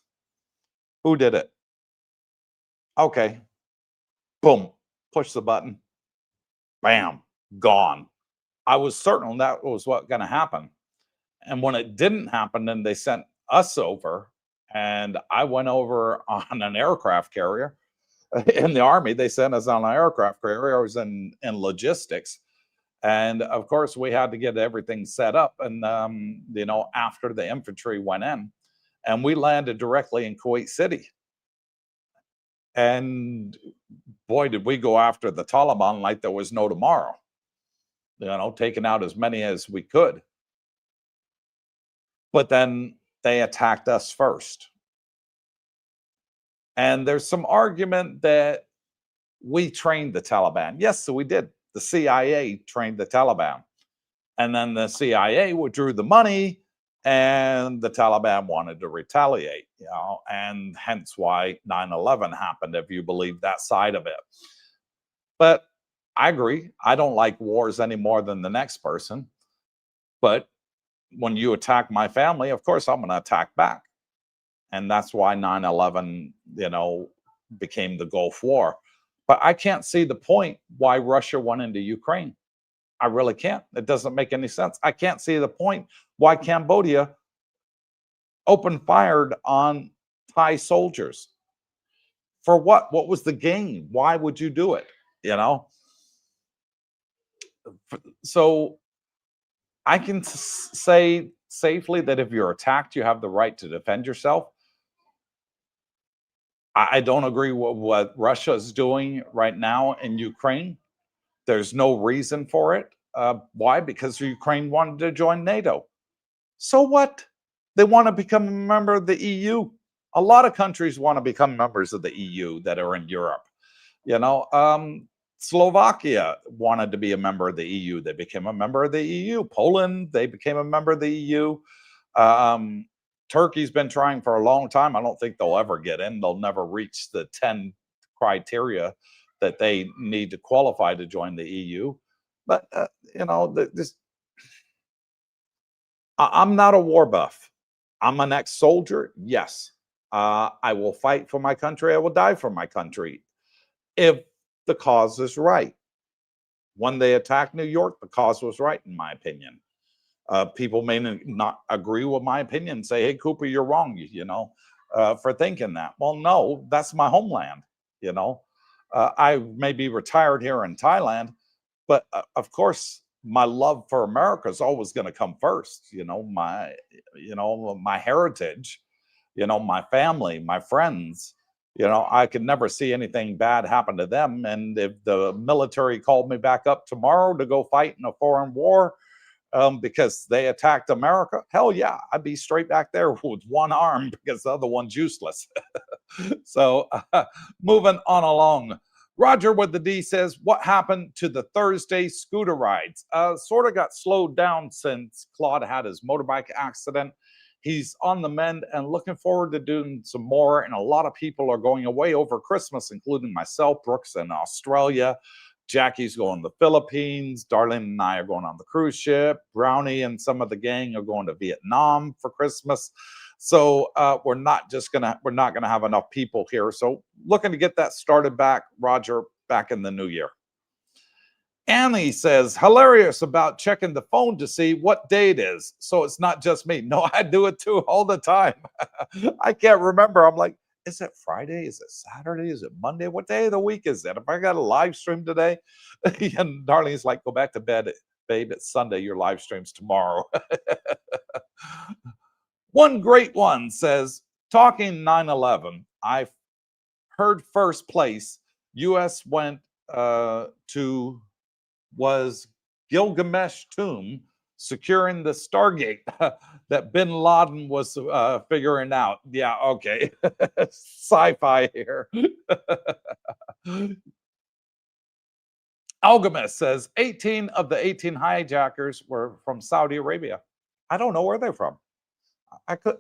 B: Who did it? Okay. Boom. Push the button. Bam. Gone. I was certain that was what going to happen. And when it didn't happen, then they sent us over. And I went over on an aircraft carrier. In the Army, they sent us on an aircraft carrier. I was in logistics. And of course, we had to get everything set up. And, after the infantry went in, and we landed directly in Kuwait City. And boy, did we go after the Taliban like there was no tomorrow, taking out as many as we could. But then they attacked us first. And there's some argument that we trained the Taliban. Yes, so we did. The CIA trained the Taliban. And then the CIA withdrew the money, and the Taliban wanted to retaliate, and hence why 9/11 happened, if you believe that side of it. But I agree. I don't like wars any more than the next person. But when you attack my family, of course, I'm going to attack back. And that's why 9/11, became the Gulf War. But I can't see the point why Russia went into Ukraine. I really can't. It doesn't make any sense. I can't see the point why Cambodia opened fired on Thai soldiers. For what? What was the gain? Why would you do it? So I can say safely that if you're attacked, you have the right to defend yourself. I don't agree with what Russia is doing right now in Ukraine. There's no reason for it. Why? Because Ukraine wanted to join NATO. So what? They want to become a member of the EU. A lot of countries want to become members of the EU that are in Europe. Slovakia wanted to be a member of the EU. They became a member of the EU. Poland, they became a member of the EU. Turkey's been trying for a long time. I don't think they'll ever get in. They'll never reach the 10 criteria that they need to qualify to join the EU. But this I'm not a war buff. I'm an ex-soldier. Yes. I will fight for my country. I will die for my country if the cause is right. When they attacked New York, the cause was right, in my opinion. People may not agree with my opinion, say, hey, Cooper, you're wrong, for thinking that. Well, no, that's my homeland. I may be retired here in Thailand, but of course, my love for America is always going to come first. My heritage, my family, my friends. I could never see anything bad happen to them. And if the military called me back up tomorrow to go fight in a foreign war, because they attacked America, hell yeah, I'd be straight back there with one arm because the other one's useless. So moving on along. Roger with the D says, what happened to the Thursday scooter rides? Sort of got slowed down since Claude had his motorbike accident. He's on the mend and looking forward to doing some more. And a lot of people are going away over Christmas, including myself, Brooks in Australia. Jackie's going to the Philippines. Darlene and I are going on the cruise ship. Brownie and some of the gang are going to Vietnam for Christmas. So we're not gonna have enough people here. So looking to get that started back, Roger, back in the new year. Annie says, hilarious about checking the phone to see what day it is. So it's not just me. No, I do it too all the time. I can't remember. I'm like, is it Friday? Is it Saturday? Is it Monday? What day of the week is it? If I got a live stream today, and Darlene's like, go back to bed, babe. It's Sunday. Your live stream's tomorrow. One great one says, talking 9/11, I heard first place U.S. went to was Gilgamesh tomb, securing the Stargate that Bin Laden was figuring out. Yeah, okay. Sci-fi here. Alchemist says 18 of the 18 hijackers were from Saudi Arabia. I don't know where they're from.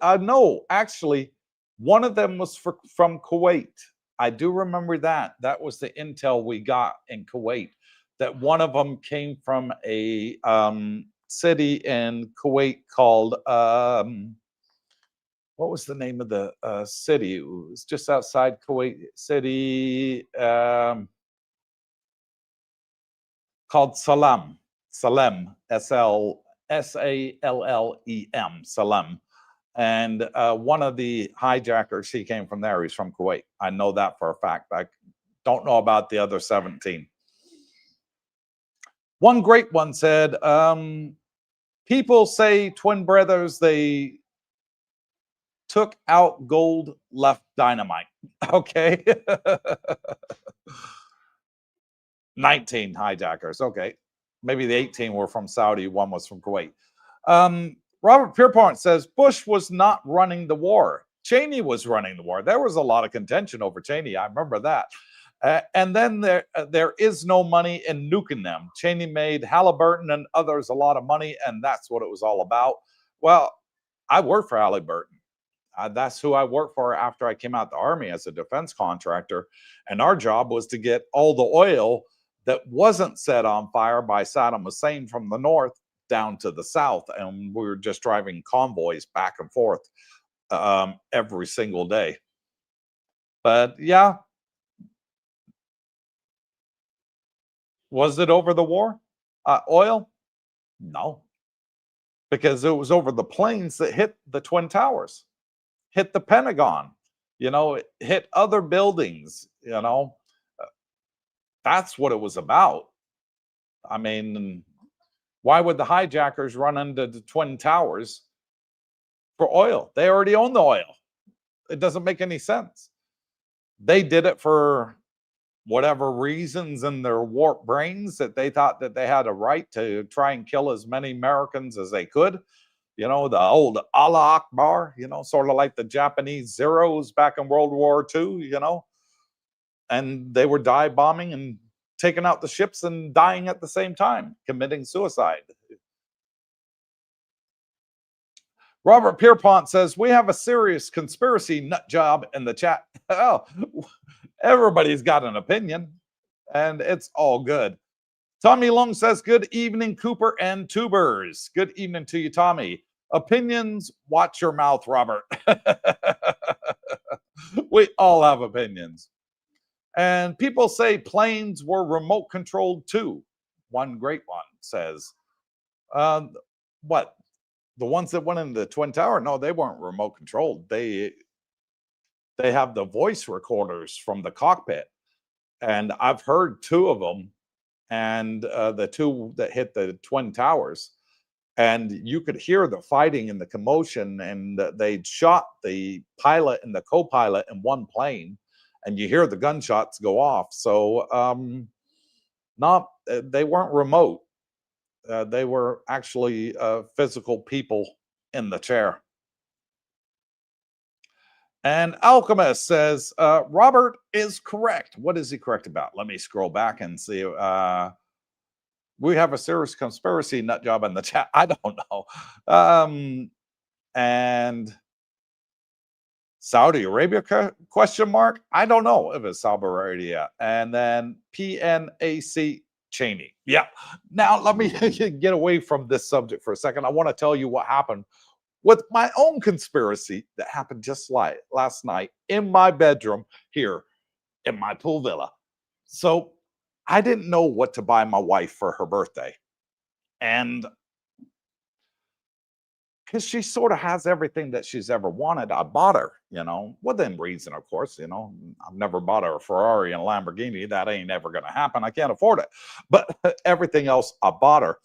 B: I know actually one of them was from Kuwait. I do remember that. That was the intel we got in Kuwait. That one of them came from a city in Kuwait called what was the name of the city? It was just outside Kuwait City, called Salem. Salem, Sallem, Salem. And one of the hijackers, he came from there. He's from Kuwait. I know that for a fact. I don't know about the other 17. One great one said, people say twin brothers, they took out gold, left dynamite. Okay. 19 hijackers. Okay. Maybe the 18 were from Saudi. One was from Kuwait. Robert Pierpont says Bush was not running the war. Cheney was running the war. There was a lot of contention over Cheney. I remember that. And then there is no money in nuking them. Cheney made Halliburton and others a lot of money, and that's what it was all about. Well, I worked for Halliburton. That's who I worked for after I came out the Army as a defense contractor. And our job was to get all the oil that wasn't set on fire by Saddam Hussein from the north down to the south. And we were just driving convoys back and forth every single day. But yeah. Was it over the war? Oil? No. Because it was over the planes that hit the Twin Towers, hit the Pentagon, it hit other buildings, That's what it was about. I mean, why would the hijackers run into the Twin Towers for oil? They already own the oil. It doesn't make any sense. They did it for whatever reasons in their warped brains that they thought that they had a right to try and kill as many Americans as they could. The old Allah Akbar, sort of like the Japanese Zeros back in World War II, and they were dive bombing and taking out the ships and dying at the same time, committing suicide. Robert Pierpont says, we have a serious conspiracy nut job in the chat. Oh, everybody's got an opinion, and it's all good. Tommy Long says, good evening, Cooper and Tubers. Good evening to you, Tommy. Opinions, watch your mouth, Robert. We all have opinions. And people say planes were remote controlled too. One great one says, what? The ones that went in the Twin Tower? No, they weren't remote controlled. They have the voice recorders from the cockpit. And I've heard two of them, and the two that hit the Twin Towers. And you could hear the fighting and the commotion, and they'd shot the pilot and the co-pilot in one plane, and you hear the gunshots go off. So they weren't remote. They were actually physical people in the chair. And Alchemist says, Robert is correct. What is he correct about? Let me scroll back and see. We have a serious conspiracy nut job in the chat. I don't know. And Saudi Arabia question mark? I don't know if it's Saudi Arabia. And then PNAC Cheney. Yeah. Now let me get away from this subject for a second. I want to tell you what happened with my own conspiracy that happened just like last night in my bedroom here in my pool villa. So I didn't know what to buy my wife for her birthday. And because she sort of has everything that she's ever wanted, I bought her, within reason, of course. I've never bought her a Ferrari and a Lamborghini. That ain't ever going to happen. I can't afford it. But everything else, I bought her.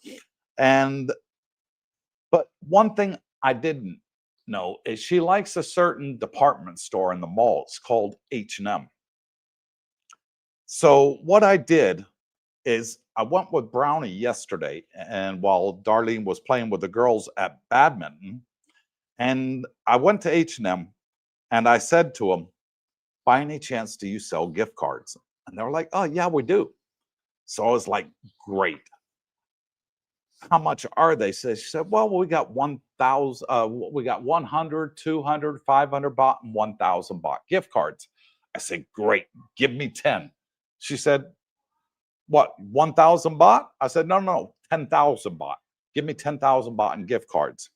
B: But one thing I didn't know is she likes a certain department store in the mall. It's called H&M. So what I did is I went with Brownie yesterday, and while Darlene was playing with the girls at badminton, and I went to H&M and I said to them, by any chance, do you sell gift cards? And they were like, oh, yeah, we do. So I was like, great. How much are they? So she said, well, we got 1,000, we got 100, 200, 500 baht and 1,000 baht gift cards. I said, great, give me 10. She said, what, 1,000 baht? I said, no, 10,000 baht. Give me 10,000 baht in gift cards.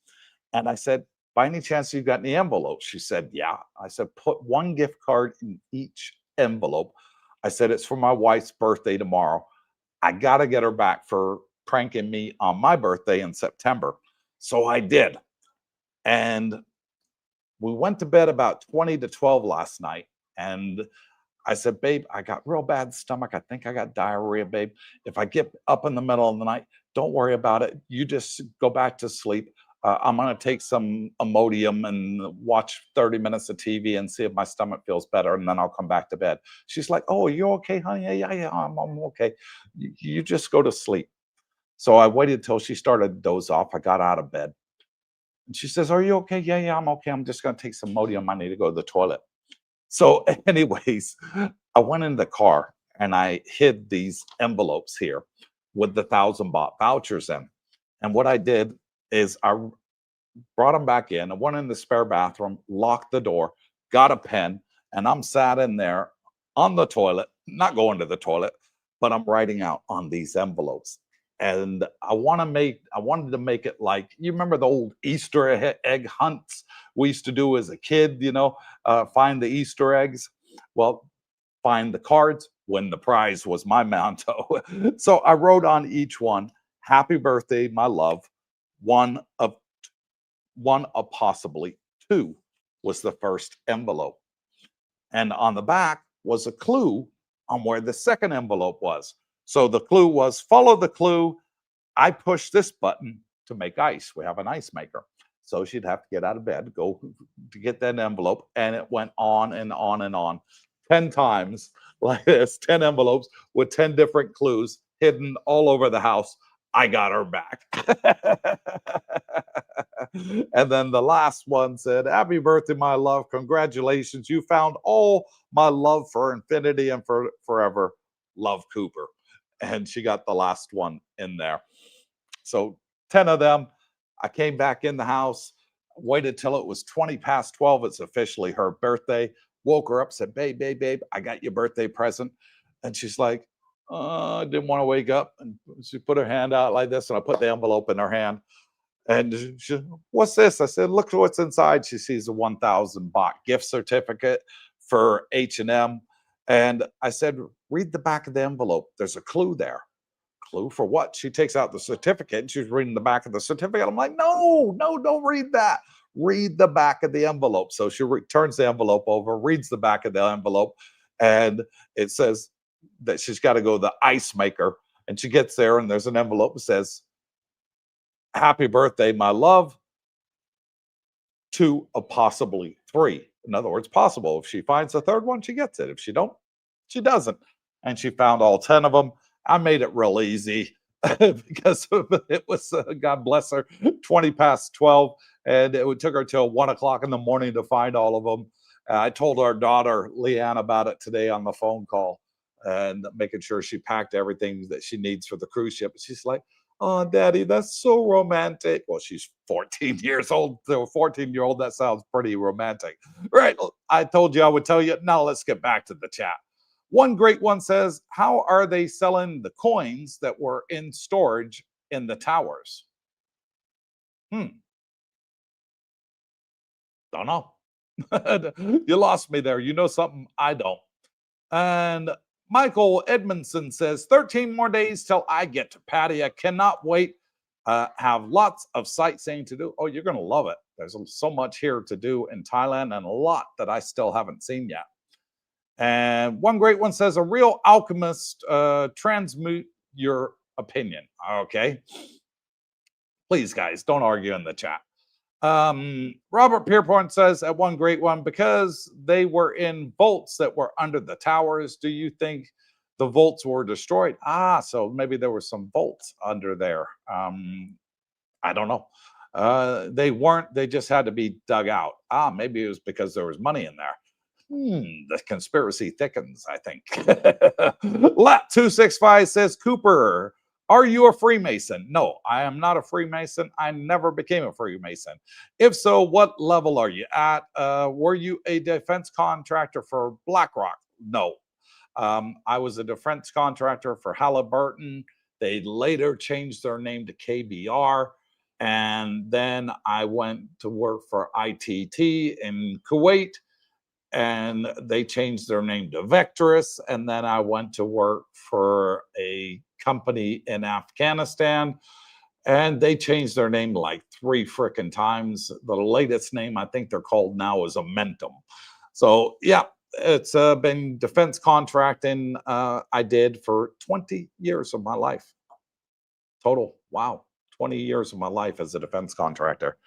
B: And I said, by any chance you got any envelopes? She said, yeah. I said, put one gift card in each envelope. I said, it's for my wife's birthday tomorrow. I got to get her back for pranking me on my birthday in September. So I did. And we went to bed about 20 to 12 last night. And I said, babe, I got real bad stomach. I think I got diarrhea, babe. If I get up in the middle of the night, don't worry about it. You just go back to sleep. I'm going to take some Imodium and watch 30 minutes of TV and see if my stomach feels better, and then I'll come back to bed. She's like, oh, are you okay, honey? Yeah, I'm okay. You just go to sleep. So I waited till she started to doze off. I got out of bed. And she says, are you okay? Yeah, I'm okay. I'm just going to take some Imodium. I need to go to the toilet. So anyways, I went in the car and I hid these envelopes here with the 1,000 baht vouchers in. And what I did is I brought them back in. I went in the spare bathroom, locked the door, got a pen, and I'm sat in there on the toilet, not going to the toilet, but I'm writing out on these envelopes. And I wanted to make it like, you remember the old Easter egg hunts we used to do as a kid, find the Easter eggs. Well, find the cards, win the prize was my motto. So I wrote on each one, happy birthday, my love. One of possibly two was the first envelope. And on the back was a clue on where the second envelope was. So the clue was, follow the clue. I push this button to make ice. We have an ice maker. So she'd have to get out of bed, go to get that envelope. And it went on and on and on. 10 times like this, 10 envelopes with 10 different clues hidden all over the house. I got her back. And then the last one said, happy birthday, my love. Congratulations. You found all my love for infinity and for forever. Love, Cooper. And she got the last one in there. So 10 of them. I came back in the house, waited till it was 20 past 12. It's officially her birthday. Woke her up, said, babe, I got your birthday present. And she's like, Didn't want to wake up. And she put her hand out like this, and I put the envelope in her hand. And she, what's this? I said, look what's inside. She sees a 1,000 baht gift certificate for H&M. And I said, read the back of the envelope. There's a clue there. Clue for what? She takes out the certificate and she's reading the back of the certificate. I'm like, no, don't read that. Read the back of the envelope. So she turns the envelope over, reads the back of the envelope, and it says that she's got to go to the ice maker. And she gets there, and there's an envelope that says, happy birthday, my love, to a possibly 3. In other words, possible. If she finds a third one, she gets it. If she don't, she doesn't. And she found all 10 of them. I made it real easy because it was, God bless her, 20 past 12. And it took her till 1 o'clock in the morning to find all of them. I told our daughter, Leanne, about it today on the phone call, and making sure she packed everything that she needs for the cruise ship. She's like, oh, Daddy, that's so romantic. Well, she's 14 years old. So 14-year-old, that sounds pretty romantic. Right. I told you I would tell you. Now let's get back to the chat. One great one says, how are they selling the coins that were in storage in the towers? Don't know. You lost me there. You know something I don't. And Michael Edmondson says, 13 more days till I get to Pattaya. Cannot wait. Have lots of sightseeing to do. Oh, you're going to love it. There's so much here to do in Thailand, and a lot that I still haven't seen yet. And one great one says, a real alchemist, transmute your opinion. Okay. Please, guys, don't argue in the chat. Robert Pierpoint says, at one great one, because they were in vaults that were under the towers, do you think the vaults were destroyed? So maybe there were some vaults under there. I don't know. They weren't, they just had to be dug out. Maybe it was because there was money in there. The conspiracy thickens, I think. Lat265 says, Cooper, are you a Freemason? No, I am not a Freemason. I never became a Freemason. If so, what level are you at? Were you a defense contractor for BlackRock? No. I was a defense contractor for Halliburton. They later changed their name to KBR. And then I went to work for ITT in Kuwait, and they changed their name to Vectorus. And then I went to work for a company in Afghanistan, and they changed their name like 3 frickin' times. The latest name I think they're called now is Amentum. So yeah, it's been defense contracting. I did for 20 years of my life total. Wow, 20 years of my life as a defense contractor,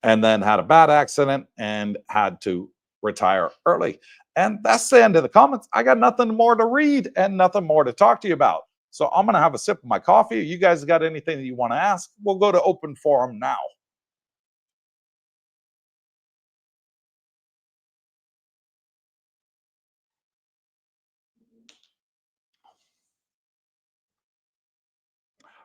B: and then had a bad accident and had to retire early. And that's the end of the comments. I got nothing more to read and nothing more to talk to you about. So I'm going to have a sip of my coffee. You guys got anything that you want to ask? We'll go to open forum now.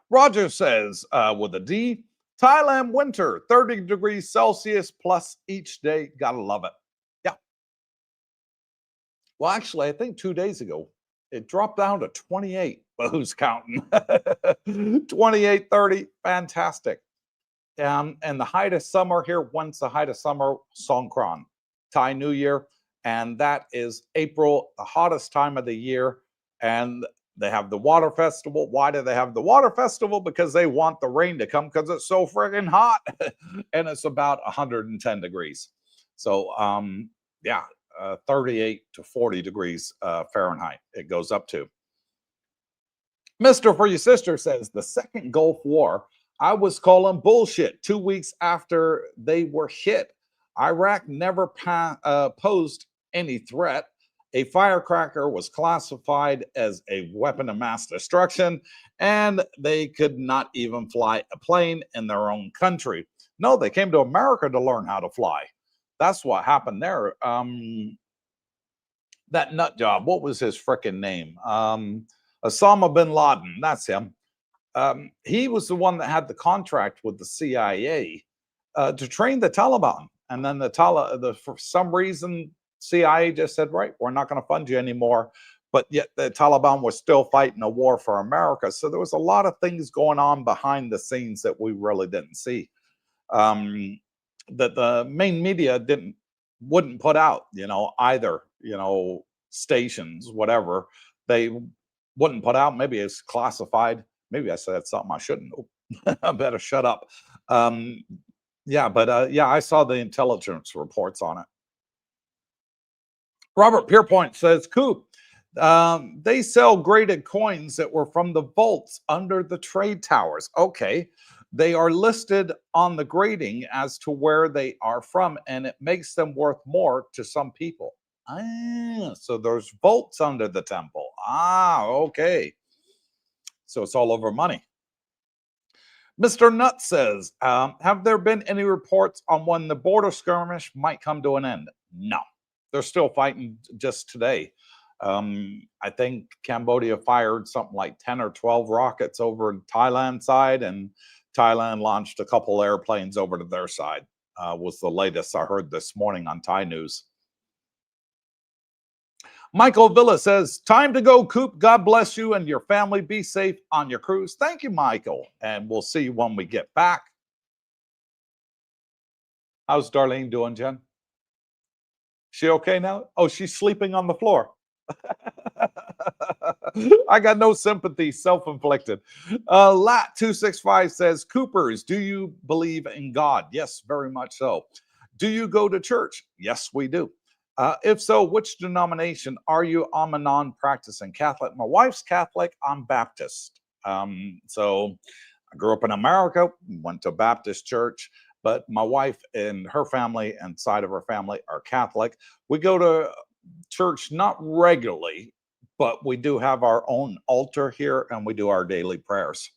B: Roger says, with a D, Thailand winter, 30 degrees Celsius plus each day. Gotta love it. Yeah. Well, actually, I think 2 days ago, it dropped down to 28. But who's counting? 28, 30, fantastic. And the height of summer here, when's the height of summer? Songkran, Thai New Year. And that is April, the hottest time of the year. And they have the water festival. Why do they have the water festival? Because they want the rain to come because it's so friggin' hot. And it's about 110 degrees. So, yeah, 38 to 40 degrees Fahrenheit it goes up to. Mr. For Your Sister says, the second Gulf War, I was calling bullshit 2 weeks after they were hit. Iraq never posed any threat. A firecracker was classified as a weapon of mass destruction, and they could not even fly a plane in their own country. No, they came to America to learn how to fly. That's what happened there. That nut job, what was his frickin' name? Osama bin Laden, that's him. He was the one that had the contract with the CIA to train the Taliban. And then for some reason, CIA just said, right, we're not going to fund you anymore. but yet the Taliban was still fighting a war for America. So there was a lot of things going on behind the scenes that we really didn't see. That the main media wouldn't put out, either, stations, whatever. They wouldn't put out. Maybe it's classified. Maybe I said something I shouldn't. I better shut up. Yeah, but yeah, I saw the intelligence reports on it. Robert Pierpoint says, Coop, they sell graded coins that were from the vaults under the trade towers. Okay. They are listed on the grading as to where they are from, and it makes them worth more to some people. So there's vaults under the temple. Okay. So it's all over money. Mr. Nutt says, have there been any reports on when the border skirmish might come to an end? No. They're still fighting just today. I think Cambodia fired something like 10 or 12 rockets over in Thailand side, and Thailand launched a couple airplanes over to their side, was the latest I heard this morning on Thai news. Michael Villa says, time to go, Coop. God bless you and your family. Be safe on your cruise. Thank you, Michael. And we'll see you when we get back. How's Darlene doing, Jen? She okay now? Oh, she's sleeping on the floor. I got no sympathy, self-inflicted. Lat265 says, Coopers, do you believe in God? Yes, very much so. Do you go to church? Yes, we do. If so, which denomination are you? I'm a non-practicing Catholic. My wife's Catholic. I'm Baptist. So I grew up in America, went to Baptist church, but my wife and her family and side of her family are Catholic. We go to church not regularly, but we do have our own altar here and we do our daily prayers.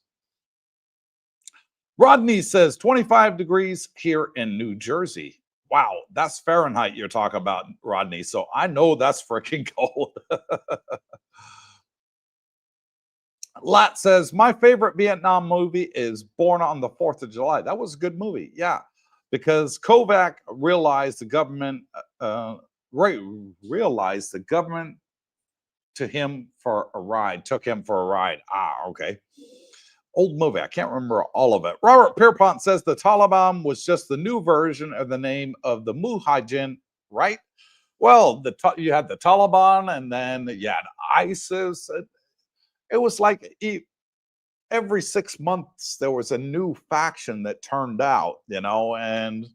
B: Rodney says 25 degrees here in New Jersey. Wow, that's Fahrenheit you're talking about, Rodney. So I know that's freaking cold. Lat says, my favorite Vietnam movie is Born on the 4th of July. That was a good movie. Yeah, because Kovac realized the government, realized the government took him for a ride. Okay. Old movie. I can't remember all of it. Robert Pierpont says the Taliban was just the new version of the name of the Mujahideen, right? Well, you had the Taliban, and then you had ISIS. It was like every 6 months there was a new faction that turned out, and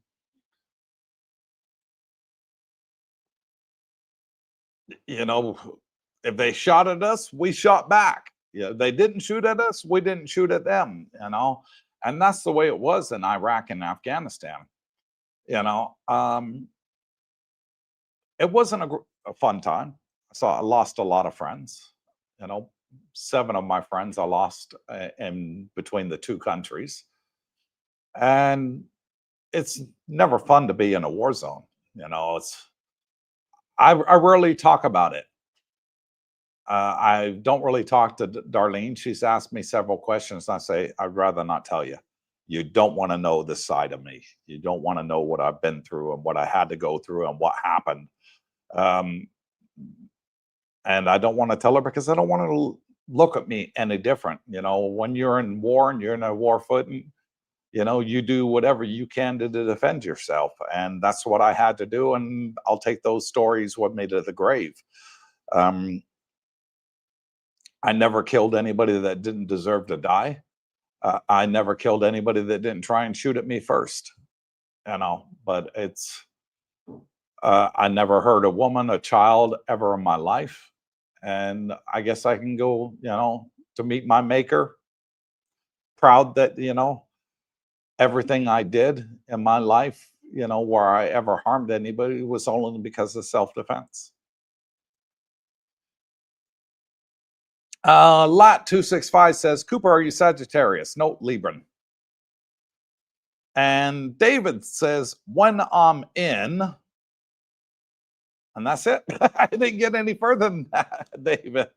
B: if they shot at us, we shot back. They didn't shoot at us, we didn't shoot at them, and that's the way it was in Iraq and Afghanistan. It wasn't a fun time. I lost a lot of friends. 7 of my friends I lost in between the 2 countries, and it's never fun to be in a war zone. I rarely talk about it. I don't really talk to Darlene. She's asked me several questions. And I say, I'd rather not tell you. You don't want to know this side of me. You don't want to know what I've been through and what I had to go through and what happened. And I don't want to tell her because I don't want her to look at me any different. When you're in war and you're in a war footing, you do whatever you can to defend yourself. And that's what I had to do. And I'll take those stories with me to the grave. I never killed anybody that didn't deserve to die. I never killed anybody that didn't try and shoot at me first, but I never hurt a woman, a child ever in my life. And I guess I can go, to meet my maker, proud that, everything I did in my life, where I ever harmed anybody was only because of self-defense. Lat265 says, Cooper, are you Sagittarius? No, Libran. And David says, when I'm in, and that's it. I didn't get any further than that, David.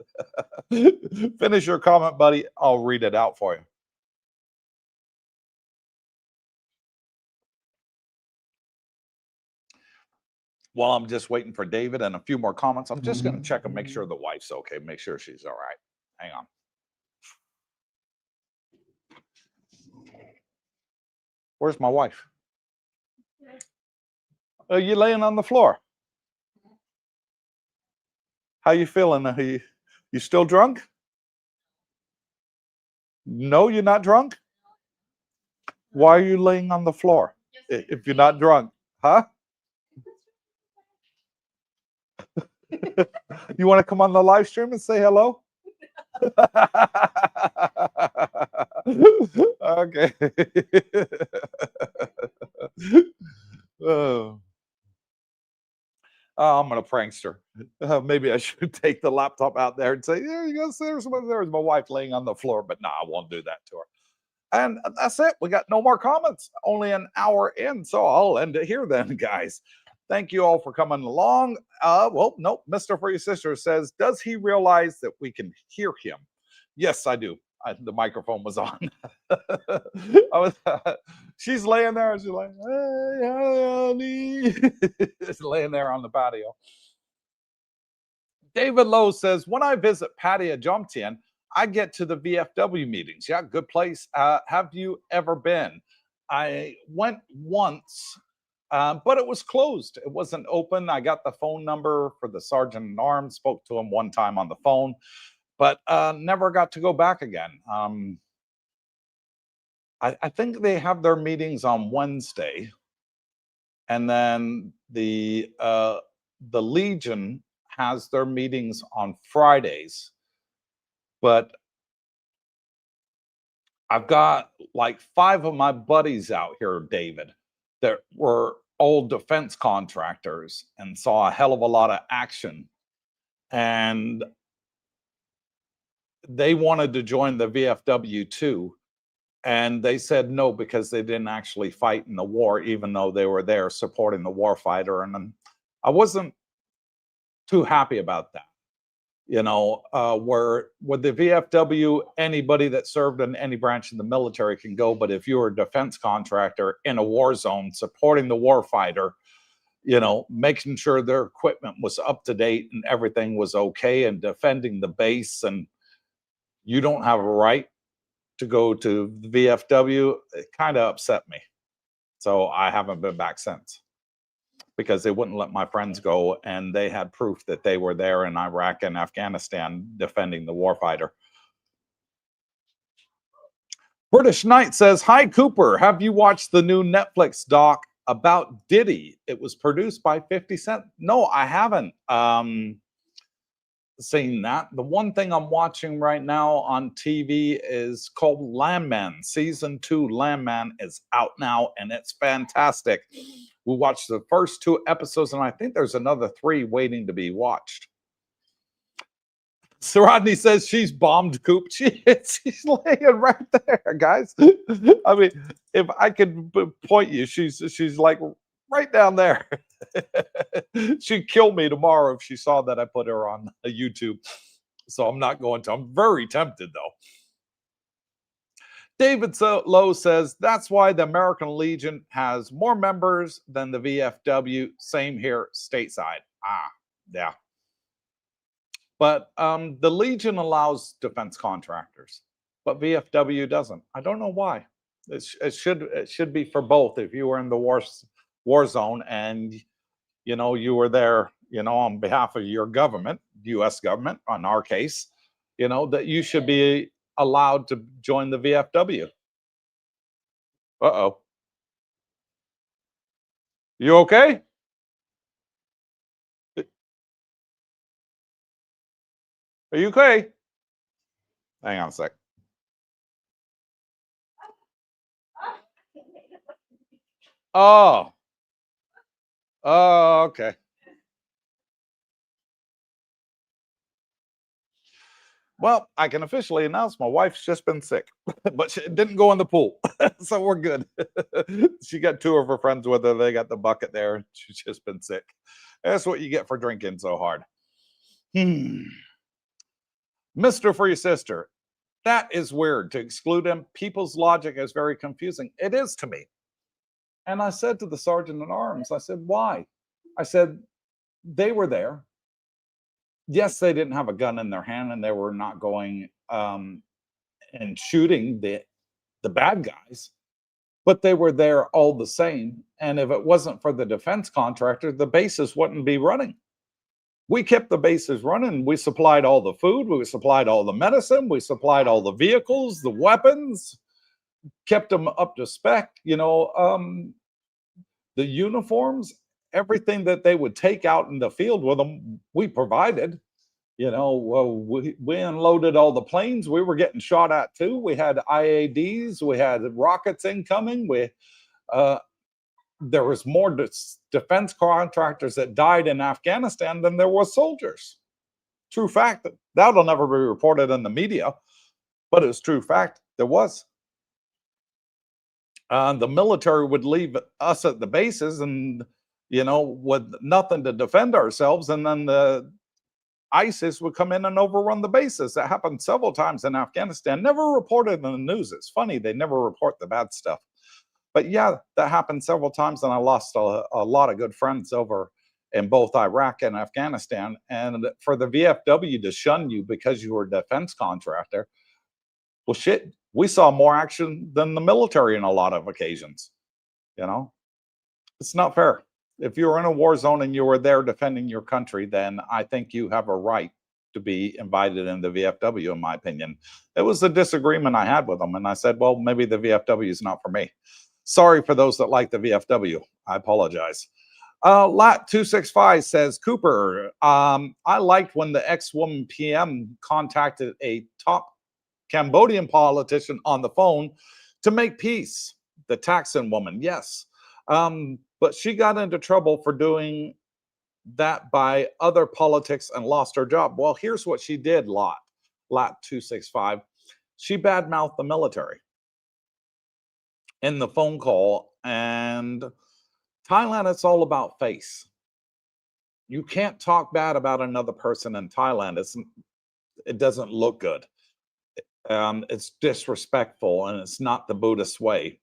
B: Finish your comment, buddy. I'll read it out for you. while I'm just waiting for David and a few more comments, I'm just going to check and make sure the wife's okay, make sure she's all right. Hang on. Where's my wife? Are you laying on the floor? How you feeling? You still drunk? No, you're not drunk? Why are you laying on the floor if you're not drunk? Huh? You want to come on the live stream and say hello? Okay. Oh. Oh, I'm a prankster. Maybe I should take the laptop out there and say, "There you go. There's my wife laying on the floor." But no, I won't do that to her. And that's it. We got no more comments. Only an hour in, so I'll end it here then, guys. Thank you all for coming along. Well, no, Mr. For Your Sister says, does he realize that we can hear him? Yes, I do. The microphone was on. She's laying there. She's like, hey, honey. Just laying there on the patio. David Lowe says, when I visit Pattaya Jomtien, I get to the VFW meetings. Yeah, good place. Have you ever been? I went once, but it was closed. It wasn't open. I got the phone number for the sergeant at arms, spoke to him one time on the phone, but never got to go back again. I think they have their meetings on Wednesday, and then the Legion has their meetings on Fridays. But I've got like 5 of my buddies out here, David, that were old defense contractors and saw a hell of a lot of action. And they wanted to join the VFW too. And they said no because they didn't actually fight in the war, even though they were there supporting the warfighter. And I wasn't too happy about that. You know, where with the VFW, anybody that served in any branch in the military can go. But if you're a defense contractor in a war zone supporting the warfighter, you know, making sure their equipment was up to date and everything was okay and defending the base, and you don't have a right to go to the VFW, it kind of upset me. So I haven't been back since, because they wouldn't let my friends go, and they had proof that they were there in Iraq and Afghanistan defending the warfighter. British Knight says, hi, Cooper. Have you watched the new Netflix doc about Diddy? It was produced by 50 Cent. No, I haven't seen that. The one thing I'm watching right now on TV is called Landman. Season 2 Landman is out now, and it's fantastic. We watched the first 2 episodes, and I think there's another 3 waiting to be watched. So Rodney says she's bombed, Coop. She's laying right there, guys. I mean, if I could point you, she's like right down there. She'd kill me tomorrow if she saw that I put her on YouTube. So I'm not going to. I'm very tempted, though. David Lowe says, that's why the American Legion has more members than the VFW. Same here stateside. Ah, yeah. But the Legion allows defense contractors, but VFW doesn't. I don't know why. It should be for both. If you were in the war zone and, you know, you were there, you know, on behalf of your government, U.S. government, in our case, you know, that you should be allowed to join the VFW. Uh-oh. You okay? Are you okay? Hang on a sec. Oh. Oh, okay. Well, I can officially announce my wife's just been sick, but she didn't go in the pool. So we're good. She got 2 of her friends with her. They got the bucket there. She's just been sick. That's what you get for drinking so hard. Mr. For Your Sister, that is weird to exclude him. People's logic is very confusing. It is to me. And I said to the sergeant at arms, I said, why? I said, they were there. Yes, they didn't have a gun in their hand and they were not going and shooting the bad guys, but they were there all the same. And if it wasn't for the defense contractor, the bases wouldn't be running. We kept the bases running. We supplied all the food, we supplied all the medicine, we supplied all the vehicles, the weapons, kept them up to spec, the uniforms, everything that they would take out in the field with them, we provided. Well, we unloaded all the planes. We were getting shot at too. We had IADs. We had rockets incoming. There was more defense contractors that died in Afghanistan than there was soldiers. True fact. That'll never be reported in the media, but it's true fact. There was. The military would leave us at the bases and, with nothing to defend ourselves. And then the ISIS would come in and overrun the bases. That happened several times in Afghanistan. Never reported in the news. It's funny, they never report the bad stuff. But yeah, that happened several times, and I lost a lot of good friends over in both Iraq and Afghanistan. And for the VFW to shun you because you were a defense contractor, well, shit, we saw more action than the military in a lot of occasions. It's not fair. If you're in a war zone and you were there defending your country, then I think you have a right to be invited in the VFW, in my opinion. It was a disagreement I had with them, and I said, well, maybe the VFW is not for me. Sorry for those that like the VFW. I apologize. Lat 265 says, Cooper, I liked when the ex-woman PM contacted a top Cambodian politician on the phone to make peace. The Thaksin woman, yes. But she got into trouble for doing that by other politics and lost her job. Well, here's what she did, Lat 265. She badmouthed the military in the phone call. And Thailand, it's all about face. You can't talk bad about another person in Thailand. It doesn't look good. It's disrespectful, and it's not the Buddhist way.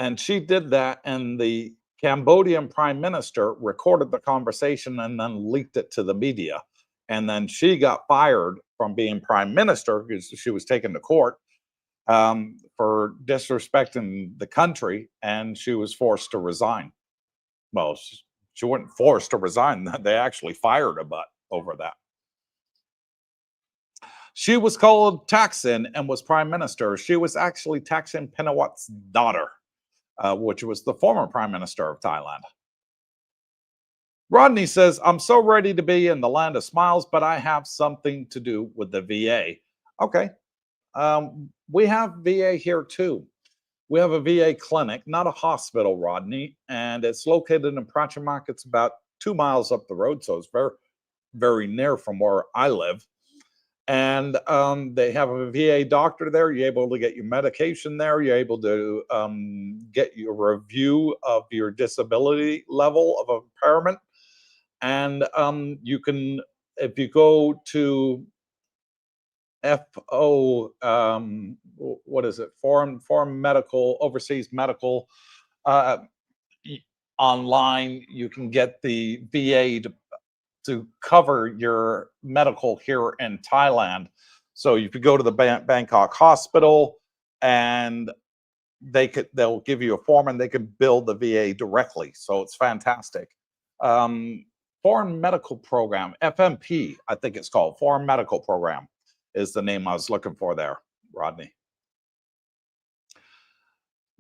B: And she did that, and the Cambodian prime minister recorded the conversation and then leaked it to the media. And then she got fired from being prime minister because she was taken to court for disrespecting the country, and she was forced to resign. Well, she wasn't forced to resign. They actually fired her butt over that. She was called Thaksin and was prime minister. She was actually Thaksin Pinawat's daughter, which was the former prime minister of Thailand. Rodney says, I'm so ready to be in the land of smiles, but I have something to do with the VA. Okay. We have VA here too. We have a VA clinic, not a hospital, Rodney, and it's located in Prachamak. It's about 2 miles up the road, so it's very, very near from where I live. And they have a VA doctor there. You're able to get your medication there. You're able to get your review of your disability level of impairment. And you can, if you go to FO, what is it? Foreign Medical, Overseas Medical, online, you can get the VA to cover your medical here in Thailand. So if you go to the Bangkok hospital, and they'll give you a form and they can bill the VA directly. So it's fantastic. Foreign Medical Program, FMP, I think it's called. Foreign Medical Program is the name I was looking for there, Rodney.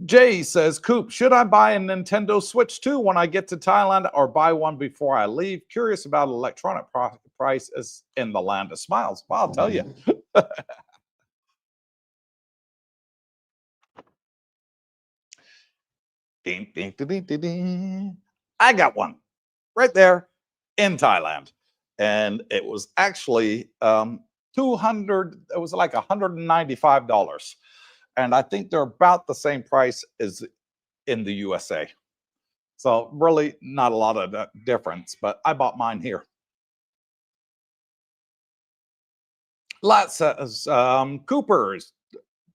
B: Jay says, Coop, should I buy a Nintendo Switch 2 when I get to Thailand, or buy one before I leave? Curious about electronic prices in the land of smiles. Well, I'll tell you. Ding, ding, ding, ding, ding, ding. I got one right there in Thailand. And it was actually $200, it was like $195. And I think they're about the same price as in the USA. So really not a lot of difference, but I bought mine here. Lot says, Cooper's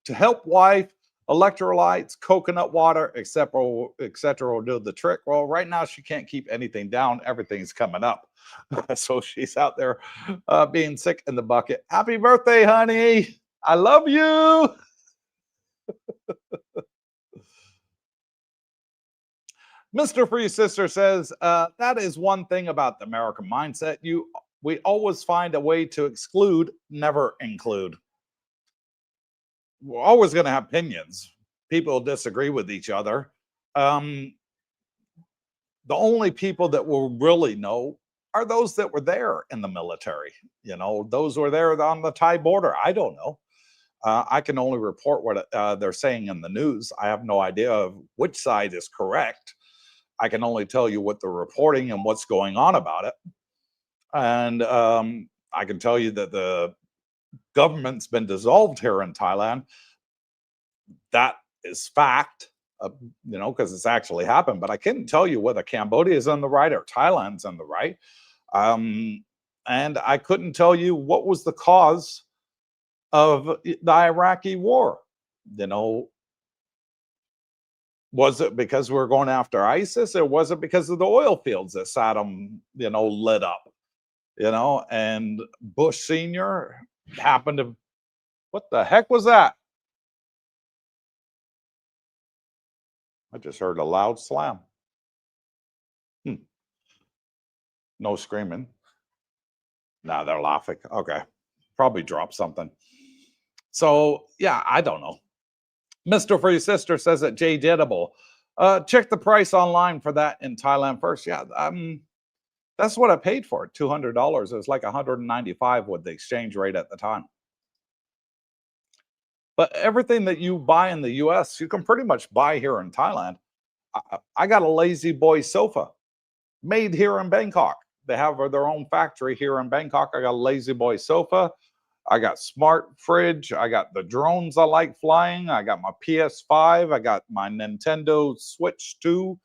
B: to help wife electrolytes, coconut water, etc., etc. will do the trick. Well, right now she can't keep anything down. Everything's coming up. So she's out there being sick in the bucket. Happy birthday, honey. I love you. Mr. Free Sister says, that is one thing about the American mindset. We always find a way to exclude, never include. We're always going to have opinions. People disagree with each other. The only people that will really know are those that were there in the military. You know, those who were there on the Thai border. I don't know. I can only report what they're saying in the news. I have no idea of which side is correct. I can only tell you what they're reporting and what's going on about it. And I can tell you that the government's been dissolved here in Thailand. That is fact, you know, because it's actually happened. But I couldn't tell you whether Cambodia is on the right or Thailand's on the right. And I couldn't tell you what was the cause of the Iraqi war. You know, was it because we were going after ISIS, or was it because of the oil fields that Saddam, you know, lit up? You know, and Bush Sr. happened to, what the heck was that? I just heard a loud slam. No screaming. Nah, they're laughing. Okay. Probably dropped something. So, yeah, I don't know. Mr. For Your Sister says that Jay Dittable. Check the price online for that in Thailand first. Yeah, that's what I paid for it, $200. It was like $195 with the exchange rate at the time. But everything that you buy in the US, you can pretty much buy here in Thailand. I got a lazy boy sofa made here in Bangkok. They have their own factory here in Bangkok. I got a lazy boy sofa. I got smart fridge. I got the drones I like flying. I got my PS5. I got my Nintendo Switch 2.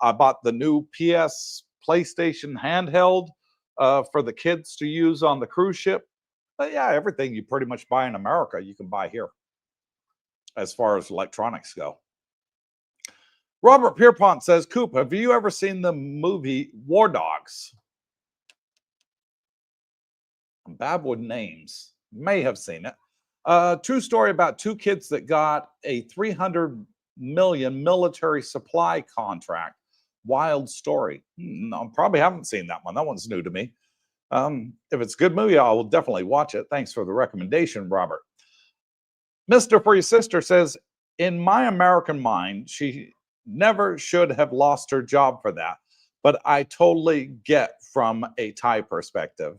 B: I bought the new PlayStation handheld for the kids to use on the cruise ship. But yeah, everything you pretty much buy in America, you can buy here as far as electronics go. Robert Pierpont says, Coop, have you ever seen the movie War Dogs? I'm bad with names. May have seen it. True story about two kids that got a 300 million military supply contract. Wild story. No, probably haven't seen that one. That one's new to me. If it's a good movie, I will definitely watch it. Thanks for the recommendation, Robert. Mr. For Your Sister says, in my American mind, she never should have lost her job for that. But I totally get from a Thai perspective.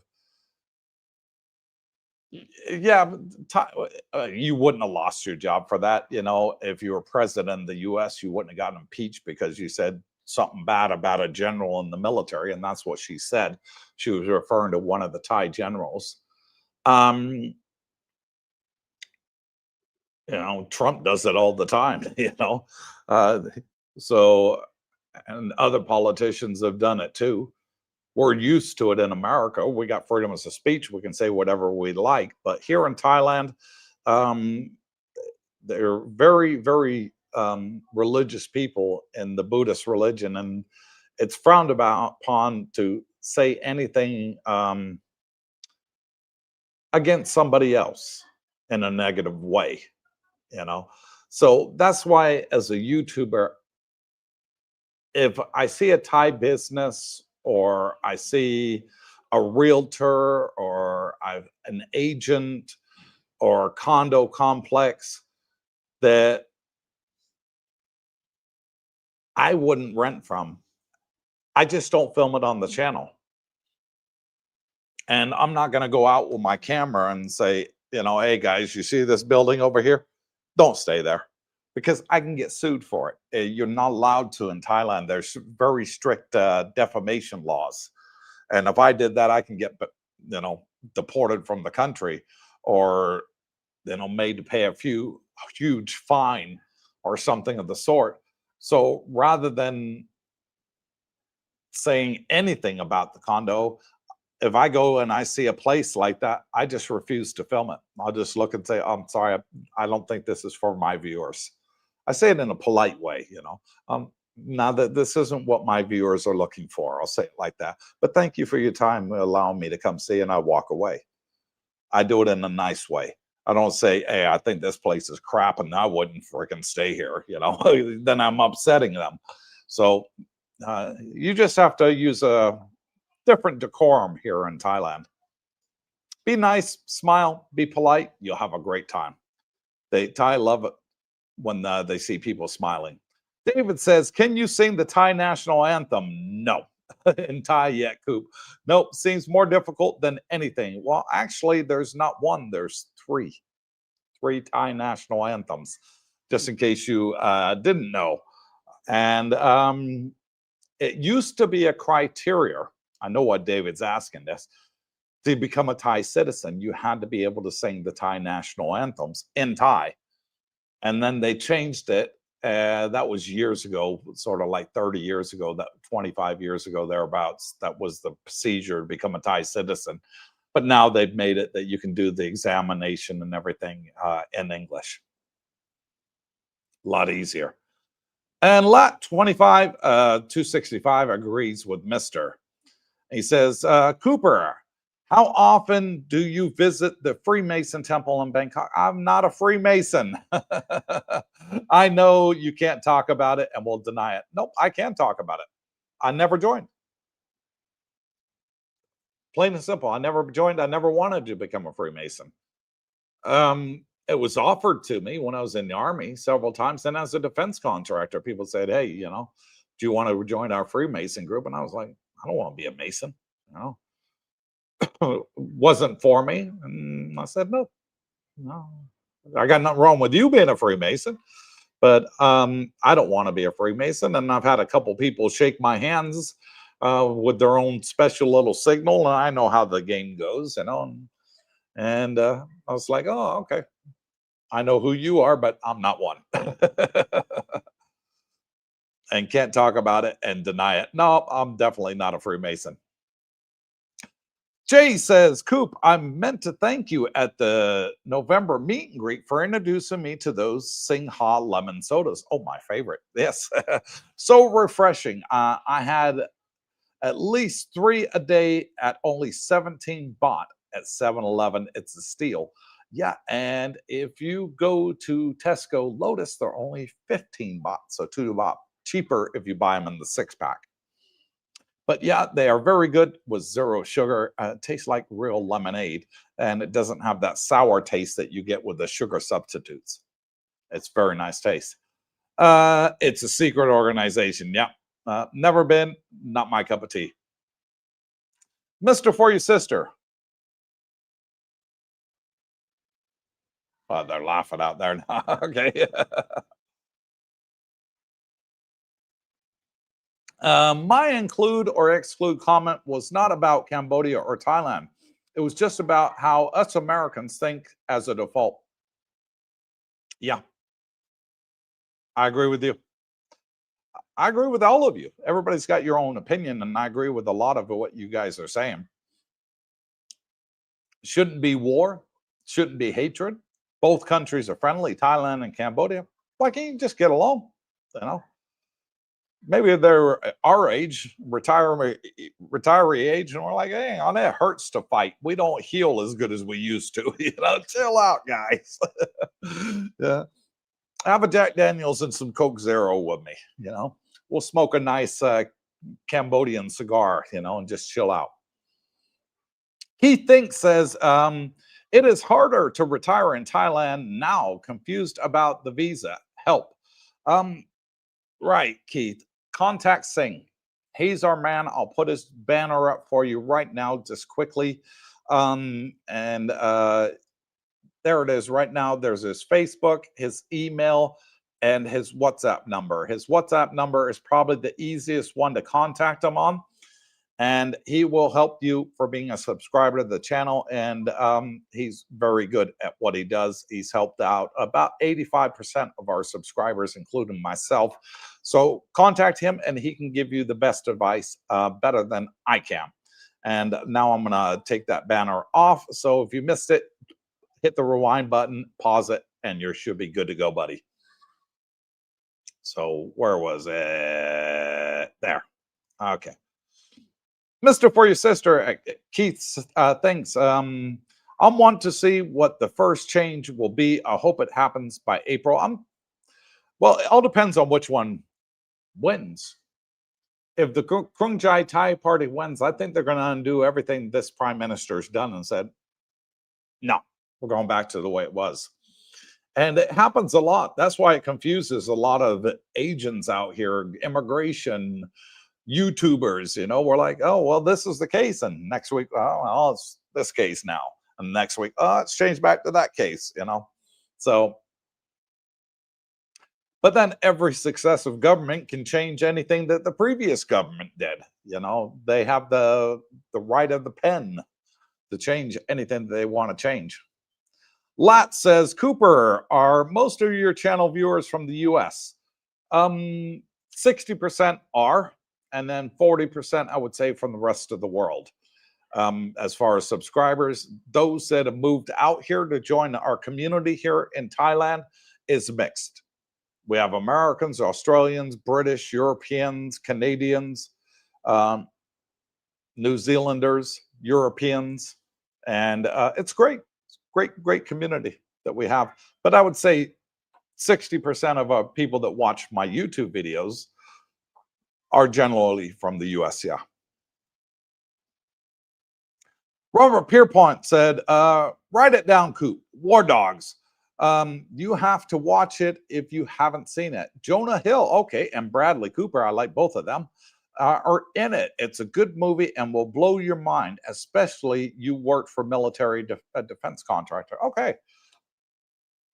B: Yeah, you wouldn't have lost your job for that. You know, if you were president of the US, you wouldn't have gotten impeached because you said something bad about a general in the military. And that's what she said. She was referring to one of the Thai generals. You know, Trump does it all the time, you know. So, and other politicians have done it too. We're used to it in America. We got freedom of speech. We can say whatever we like. But here in Thailand, they're very, very religious people in the Buddhist religion. And it's frowned upon to say anything against somebody else in a negative way, you know. So that's why, as a YouTuber, if I see a Thai business, or I see a realtor, or an agent, or a condo complex that I wouldn't rent from, I just don't film it on the channel. And I'm not going to go out with my camera and say, you know, hey guys, you see this building over here? Don't stay there, because I can get sued for it. You're not allowed to in Thailand. There's very strict defamation laws. And if I did that, I can get, you know, deported from the country, or, you know, made to pay a huge fine or something of the sort. So rather than saying anything about the condo, if I go and I see a place like that, I just refuse to film it. I'll just look and say, I'm sorry, I don't think this is for my viewers. I say it in a polite way, you know. Now that this isn't what my viewers are looking for, I'll say it like that. But thank you for your time allowing me to come see, and I walk away. I do it in a nice way. I don't say, "Hey, I think this place is crap, and I wouldn't freaking stay here." You know, then I'm upsetting them. So you just have to use a different decorum here in Thailand. Be nice, smile, be polite. You'll have a great time. Thai love it when they see people smiling. David says, "Can you sing the Thai national anthem?" No, in Thai yet, Coop. Nope, seems more difficult than anything. Well, actually, there's not one. There's three Thai national anthems, just in case you didn't know. And it used to be a criteria. I know what David's asking this. To become a Thai citizen, you had to be able to sing the Thai national anthems in Thai. And then they changed it. That was years ago, sort of like 30 years ago, that 25 years ago, thereabouts. That was the procedure to become a Thai citizen. But now they've made it that you can do the examination and everything in English. A lot easier. And Lat 25, 265 agrees with Mr. He says, Cooper, how often do you visit the Freemason temple in Bangkok? I'm not a Freemason. I know you can't talk about it and will deny it. Nope, I can talk about it. I never joined. Plain and simple. I never joined. I never wanted to become a Freemason. It was offered to me when I was in the army several times. And as a defense contractor, people said, "Hey, you know, do you want to join our Freemason group?" And I was like, "I don't want to be a Mason, you know." Wasn't for me. And I said, no, no. I got nothing wrong with you being a Freemason, but I don't want to be a Freemason. And I've had a couple people shake my hands with their own special little signal, and I know how the game goes, you know. And I was like, oh, okay. I know who you are, but I'm not one. And can't talk about it and deny it. No, I'm definitely not a Freemason. Jay says, Coop, I meant to thank you at the November meet and greet for introducing me to those Singha lemon sodas. Oh, my favorite. Yes. So refreshing. I had at least 3 a day at only 17 baht at 7-Eleven. It's a steal. Yeah. And if you go to Tesco Lotus, they're only 15 baht. So 2 baht cheaper if you buy them in the 6-pack. But yeah, they are very good with 0 sugar. It tastes like real lemonade, and it doesn't have that sour taste that you get with the sugar substitutes. It's very nice taste. It's a secret organization. Yeah. Never been, not my cup of tea. Mr. For your sister. They're laughing out there now. Okay. My include or exclude comment was not about Cambodia or Thailand. It was just about how us Americans think as a default. Yeah, I agree with you. I agree with all of you. Everybody's got your own opinion, and I agree with a lot of what you guys are saying. Shouldn't be war, shouldn't be hatred. Both countries are friendly, Thailand and Cambodia. Why can't you just get along? You know, maybe they're our age, retiree age, and we're like, hey, on it hurts to fight. We don't heal as good as we used to. You know, chill out, guys. Yeah. Have a Jack Daniels and some Coke Zero with me. You know, we'll smoke a nice Cambodian cigar, you know, and just chill out. He thinks says it is harder to retire in Thailand now. Confused about the visa. Help. Right, Keith. Contact Singh. He's our man. I'll put his banner up for you right now, just quickly. And there it is right now. There's his Facebook, his email, and his WhatsApp number. His WhatsApp number is probably the easiest one to contact him on. And he will help you for being a subscriber to the channel. And he's very good at what he does. He's helped out about 85% of our subscribers, including myself. So contact him and he can give you the best advice better than I can. And now I'm going to take that banner off. So if you missed it, hit the rewind button, pause it, and you should be good to go, buddy. So where was it? There. Okay. Mr. For Your Sister, Keith thinks, I want to see what the first change will be. I hope it happens by April. Well, it all depends on which one wins. If the Krung Jai Thai party wins, I think they're going to undo everything this prime minister's done and said, no, we're going back to the way it was. And it happens a lot. That's why it confuses a lot of agents out here, immigration, YouTubers, we're like, oh, well, this is the case. And next week, oh, well, it's this case now. And next week, oh, it's changed back to that case, So, but then every successive government can change anything that the previous government did. They have the right of the pen to change anything that they want to change. Lat says, Cooper, are most of your channel viewers from the US? 60% are, and then 40%, I would say, from the rest of the world. As far as subscribers, those that have moved out here to join our community here in Thailand is mixed. We have Americans, Australians, British, Europeans, Canadians, New Zealanders, Europeans, and it's great. Great community that we have. But I would say 60% of our people that watch my YouTube videos are generally from the US, yeah. Robert Pierpont said, write it down, Coop. War Dogs. You have to watch it if you haven't seen it. Jonah Hill, okay, and Bradley Cooper, I like both of them, are in it. It's a good movie and will blow your mind, especially you worked for military defense contractor. Okay.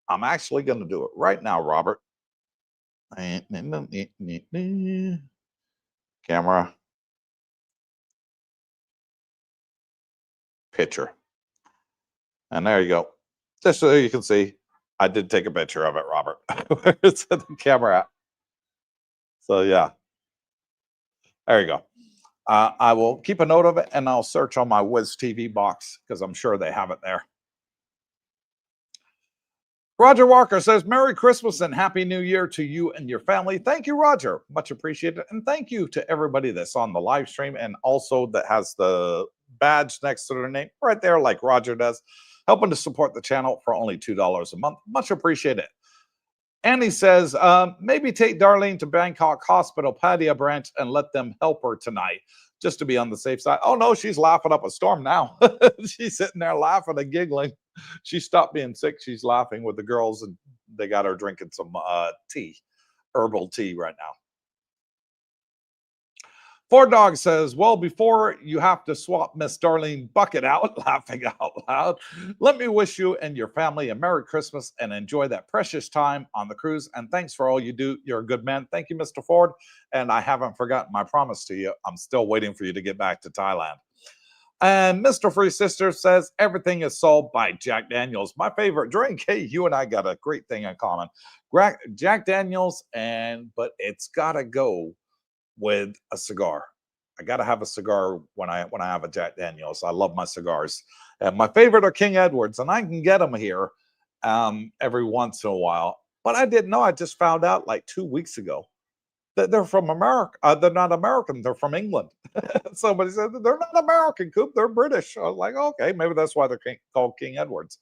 B: I'm actually going to do it right now, Robert. Camera. Picture. And there you go. Just so you can see, I did take a picture of it, Robert. Where's the camera at? So, yeah. There you go. I will keep a note of it, and I'll search on my Wiz TV box because I'm sure they have it there. Roger Walker says, Merry Christmas and Happy New Year to you and your family. Thank you, Roger. Much appreciated. And thank you to everybody that's on the live stream and also that has the badge next to their name right there like Roger does, helping to support the channel for only $2 a month. Much appreciated. And he says, maybe take Darlene to Bangkok Hospital Pattaya branch and let them help her tonight, just to be on the safe side. Oh, no, she's laughing up a storm now. She's sitting there laughing and giggling. She stopped being sick. She's laughing with the girls, and they got her drinking some tea, herbal tea right now. Ford Dog says, well, before you have to swap Miss Darlene Bucket out, laughing out loud, let me wish you and your family a Merry Christmas and enjoy that precious time on the cruise. And thanks for all you do. You're a good man. Thank you, Mr. Ford. And I haven't forgotten my promise to you. I'm still waiting for you to get back to Thailand. And Mr. Free Sister says, everything is sold by Jack Daniels. My favorite drink. Hey, you and I got a great thing in common. Jack Daniels, but it's got to go with a cigar. I got to have a cigar when I have a Jack Daniels. I love my cigars. And my favorite are King Edwards, and I can get them here every once in a while. But I didn't know. I just found out like 2 weeks ago that they're from America. They're not American. They're from England. Somebody said they're not American, Coop. They're British. I was like, okay, maybe that's why they're called King Edwards.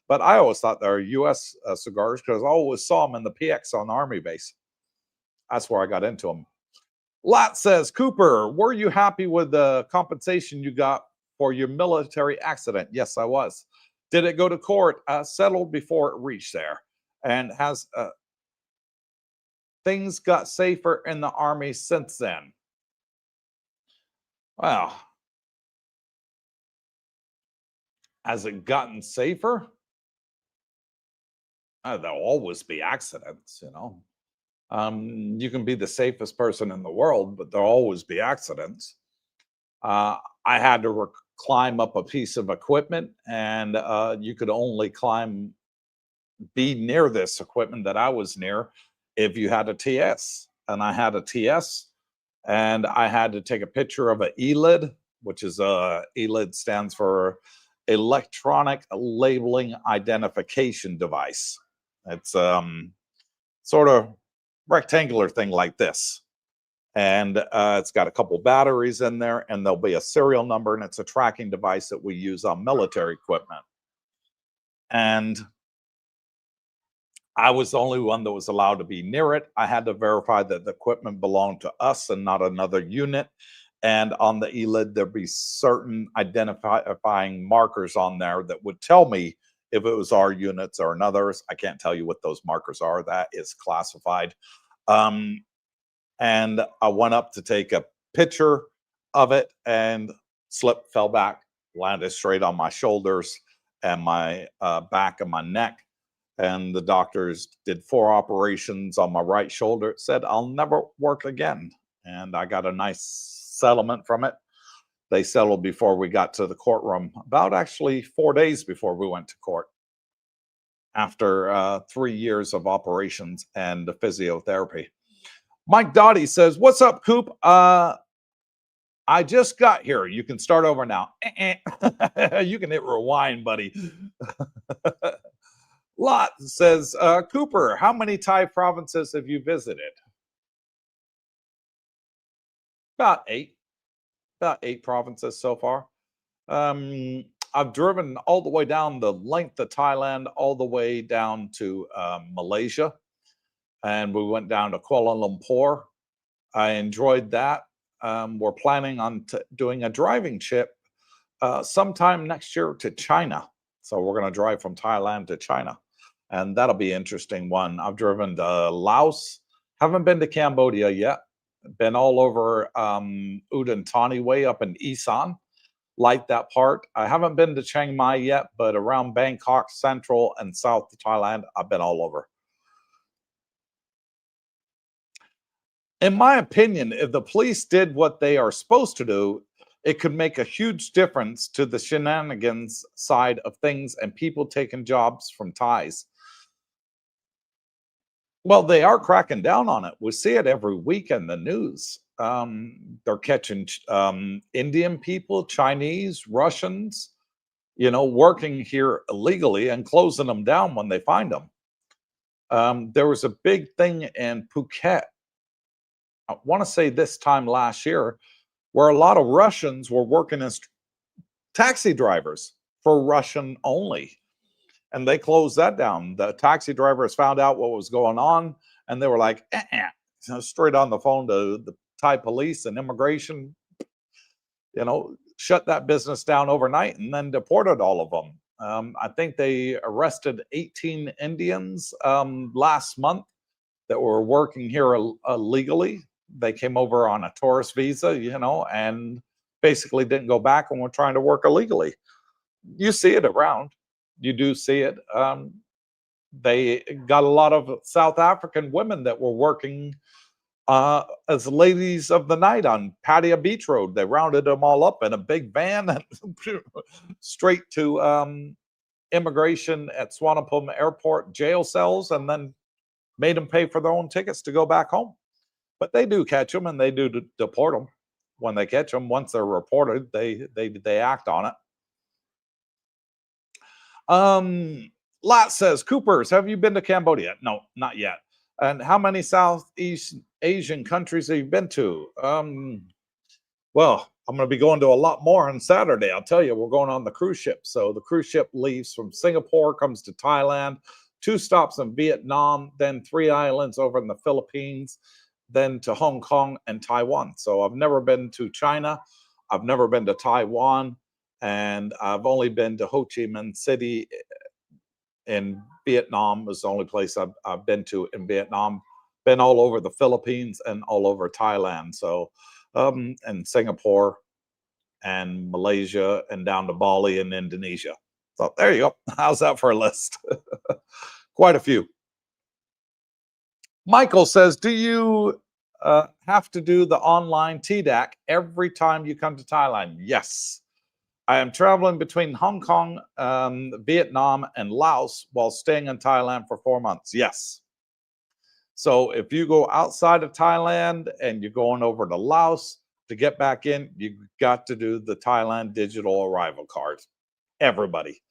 B: But I always thought they were U.S. Cigars because I always saw them in the PX on the Army base. That's where I got into them. Lot says, Cooper, were you happy with the compensation you got for your military accident? Yes, I was. Did it go to court? Settled before it reached there. And has things got safer in the Army since then? Well, has it gotten safer? There'll always be accidents, you know. You can be the safest person in the world, but there'll always be accidents. I had to climb up a piece of equipment, and you could only be near this equipment that I was near if you had a TS. And I had a TS, and I had to take a picture of an ELID, which is ELID stands for Electronic Labeling Identification Device. It's sort of rectangular thing like this. And it's got a couple batteries in there, and there'll be a serial number, and it's a tracking device that we use on military equipment. And I was the only one that was allowed to be near it. I had to verify that the equipment belonged to us and not another unit. And on the e-lid, there'd be certain identifying markers on there that would tell me if it was our units or another's. I can't tell you what those markers are. That is classified. And I went up to take a picture of it and slipped, fell back, landed straight on my shoulders and my back and my neck. And the doctors did 4 operations on my right shoulder. It said, I'll never work again. And I got a nice settlement from it. They settled before we got to the courtroom, about actually 4 days before we went to court, after 3 years of operations and the physiotherapy. Mike Dottie says, what's up, Coop? I just got here. You can start over now. You can hit rewind, buddy. Lot says, Cooper, how many Thai provinces have you visited? About 8. About 8 provinces so far. I've driven all the way down the length of Thailand, all the way down to Malaysia. And we went down to Kuala Lumpur. I enjoyed that. We're planning on doing a driving trip sometime next year to China. So we're going to drive from Thailand to China. And that'll be an interesting one. I've driven to Laos. Haven't been to Cambodia yet. Been all over Udon Thani way up in Isan. Like that part. I haven't been to Chiang Mai yet, but around Bangkok, central and south of Thailand, I've been all over. In my opinion, if the police did what they are supposed to do, it could make a huge difference to the shenanigans side of things and people taking jobs from Thais. Well, they are cracking down on it. We see it every week in the news. They're catching Indian people, Chinese, Russians, working here illegally and closing them down when they find them. There was a big thing in Phuket, I want to say this time last year, where a lot of Russians were working as taxi drivers for Russian only. And they closed that down. The taxi drivers found out what was going on, and they were like, straight on the phone to the Thai police and immigration, shut that business down overnight and then deported all of them. I think they arrested 18 Indians last month that were working here illegally. They came over on a tourist visa, and basically didn't go back and were trying to work illegally. You see it around. You do see it. They got a lot of South African women that were working as ladies of the night on Pattaya Beach Road. They rounded them all up in a big van and straight to immigration at Swanepoel Airport jail cells, and then made them pay for their own tickets to go back home. But they do catch them, and they do deport them when they catch them. Once they're reported, they act on it. Lot says, Coopers, have you been to Cambodia? No, not yet. And how many Southeast Asian countries have you been to? Well, I'm going to be going to a lot more on Saturday. I'll tell you, we're going on the cruise ship. So the cruise ship leaves from Singapore, comes to Thailand, 2 stops in Vietnam, then 3 islands over in the Philippines, then to Hong Kong and Taiwan. So I've never been to China. I've never been to Taiwan. And I've only been to Ho Chi Minh City in Vietnam. Is the only place I've been to in Vietnam. Been all over the Philippines and all over Thailand. So, and Singapore and Malaysia and down to Bali and Indonesia. So there you go. How's that for a list? Quite a few. Michael says, do you have to do the online TDAC every time you come to Thailand? Yes. I am traveling between Hong Kong, Vietnam, and Laos while staying in Thailand for 4 months. Yes. So if you go outside of Thailand and you're going over to Laos to get back in, you got to do the Thailand digital arrival card. Everybody.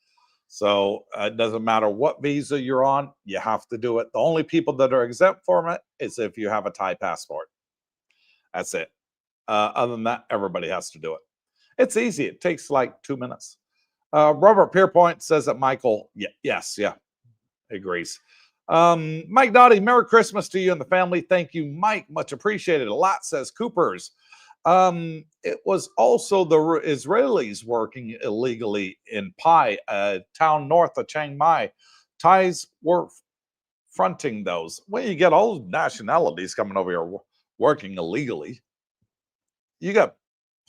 B: So it doesn't matter what visa you're on, you have to do it. The only people that are exempt from it is if you have a Thai passport. That's it. Other than that, everybody has to do it. It's easy. It takes like 2 minutes. Robert Pierpoint says that Michael, yes, agrees. Mike Dottie, Merry Christmas to you and the family. Thank you, Mike. Much appreciated. A lot, says Coopers. It was also the Israelis working illegally in Pai, a town north of Chiang Mai. Thais were fronting those. When you get all nationalities coming over here working illegally, you got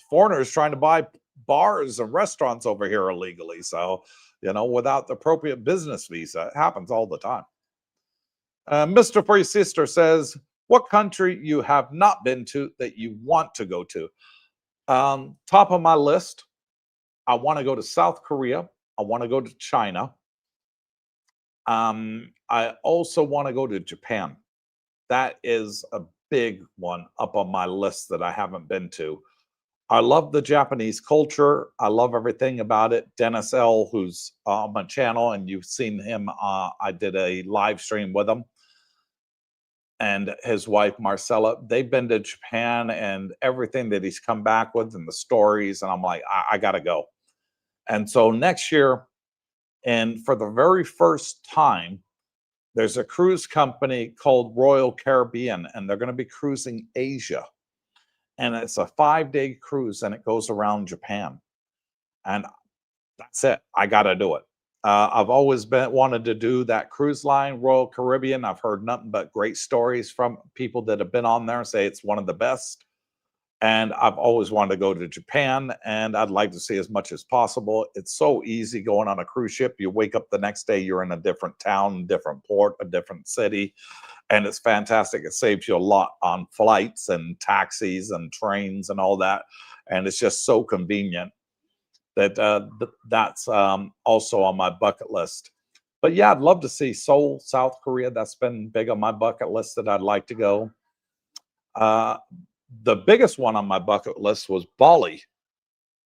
B: foreigners trying to buy bars and restaurants over here illegally. So, without the appropriate business visa, it happens all the time. Mr. For Your Sister says, what country you have not been to that you want to go to? Top of my list, I want to go to South Korea. I want to go to China. I also want to go to Japan. That is a big one up on my list that I haven't been to. I love the Japanese culture. I love everything about it. Dennis L., who's on my channel, and you've seen him. I did a live stream with him and his wife, Marcella. They've been to Japan, and everything that he's come back with and the stories. And I'm like, I got to go. And so next year, and for the very first time, there's a cruise company called Royal Caribbean, and they're going to be cruising Asia. And it's a 5-day cruise, and it goes around Japan. And that's it. I got to do it. I've always wanted to do that cruise line, Royal Caribbean. I've heard nothing but great stories from people that have been on there, say it's one of the best. And I've always wanted to go to Japan, and I'd like to see as much as possible. It's so easy going on a cruise ship. You wake up the next day, you're in a different town, different port, a different city. And it's fantastic. It saves you a lot on flights and taxis and trains and all that. And it's just so convenient that that's also on my bucket list. But yeah, I'd love to see Seoul, South Korea. That's been big on my bucket list that I'd like to go. The biggest one on my bucket list was Bali.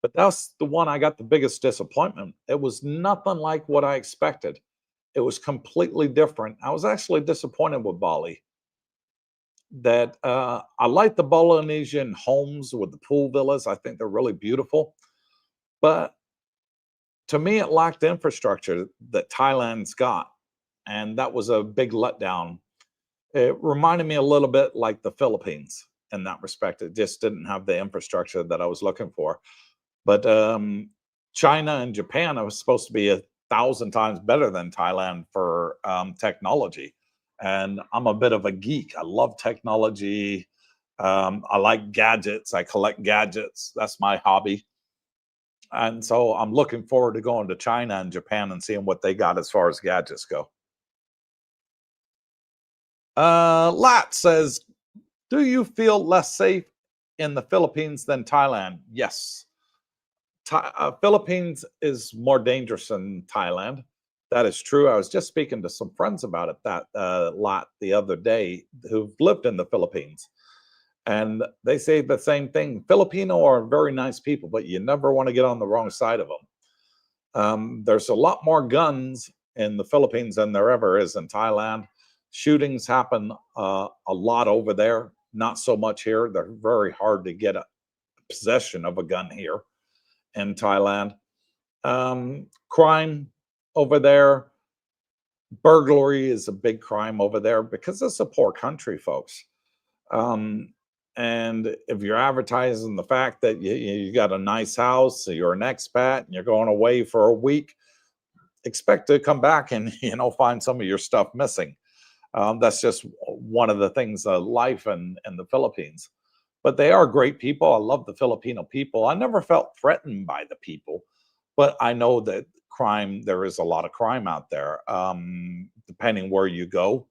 B: But that's the one I got the biggest disappointment. It was nothing like what I expected. It was completely different. I was actually disappointed with Bali. That I like the Polynesian homes with the pool villas. I think they're really beautiful. But to me, it lacked infrastructure that Thailand's got. And that was a big letdown. It reminded me a little bit like the Philippines in that respect. It just didn't have the infrastructure that I was looking for. But China and Japan are supposed to be 1,000 times better than Thailand for technology. And I'm a bit of a geek. I love technology. I like gadgets. I collect gadgets. That's my hobby. And so I'm looking forward to going to China and Japan and seeing what they got as far as gadgets go. Lat says, do you feel less safe in the Philippines than Thailand? Yes. Philippines is more dangerous than Thailand. That is true. I was just speaking to some friends about it that lot the other day who've lived in the Philippines. And they say the same thing. Filipino are very nice people, but you never want to get on the wrong side of them. There's a lot more guns in the Philippines than there ever is in Thailand. Shootings happen a lot over there, not so much here. They're very hard to get a possession of a gun here in Thailand. Crime over there, burglary is a big crime over there because it's a poor country, folks. And if you're advertising the fact that you got a nice house, you're an expat, and you're going away for a week, expect to come back and find some of your stuff missing. That's just one of the things of life in the Philippines. But they are great people. I love the Filipino people. I never felt threatened by the people, but I know that there is a lot of crime out there, depending where you go.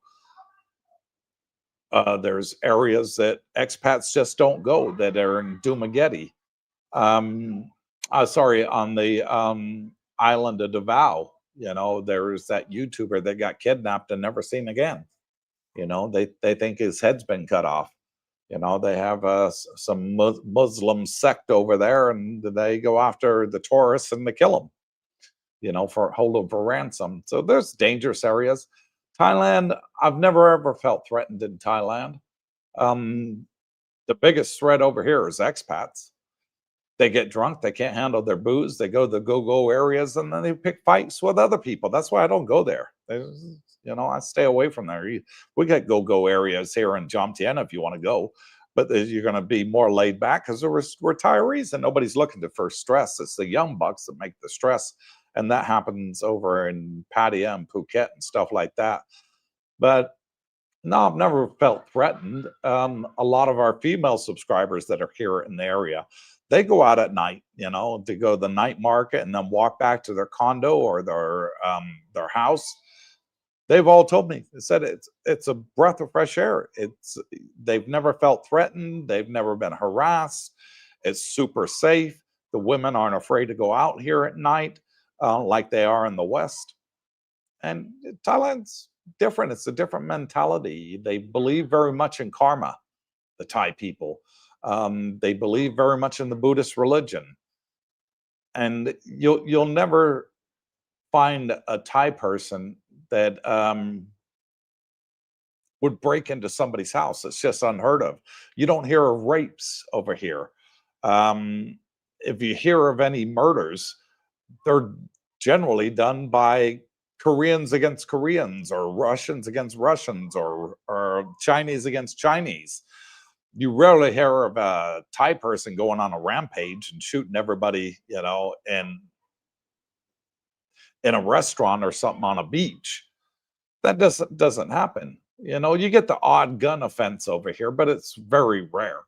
B: There's areas that expats just don't go that are in Dumaguete. Sorry, on the island of Davao, there's that YouTuber that got kidnapped and never seen again. They think his head's been cut off. They have some Muslim sect over there, and they go after the tourists and they kill them. for hold them for ransom. So there's dangerous areas. Thailand, I've never ever felt threatened in Thailand. Um, the biggest threat over here is expats. They get drunk, they can't handle their booze, they go to the go-go areas, and then they pick fights with other people. That's why I don't go there. I stay away from there. We got go-go areas here in Jomtien if you want to go, but you're going to be more laid back because they're retirees and nobody's looking to first stress. It's the young bucks that make the stress, and that happens over in Pattaya and Phuket and stuff like that. But no, I've never felt threatened. A lot of our female subscribers that are here in the area, they go out at night, to go to the night market and then walk back to their condo or their house. They've all told me, they said it's a breath of fresh air. They've never felt threatened. They've never been harassed. It's super safe. The women aren't afraid to go out here at night like they are in the West. And Thailand's different. It's a different mentality. They believe very much in karma, the Thai people. They believe very much in the Buddhist religion. And you'll never find a Thai person that would break into somebody's house. It's just unheard of. You don't hear of rapes over here. If you hear of any murders, they're generally done by Koreans against Koreans or Russians against Russians or Chinese against Chinese. You rarely hear of a Thai person going on a rampage and shooting everybody, in a restaurant or something on a beach. That doesn't happen. You get the odd gun offense over here, but it's very rare.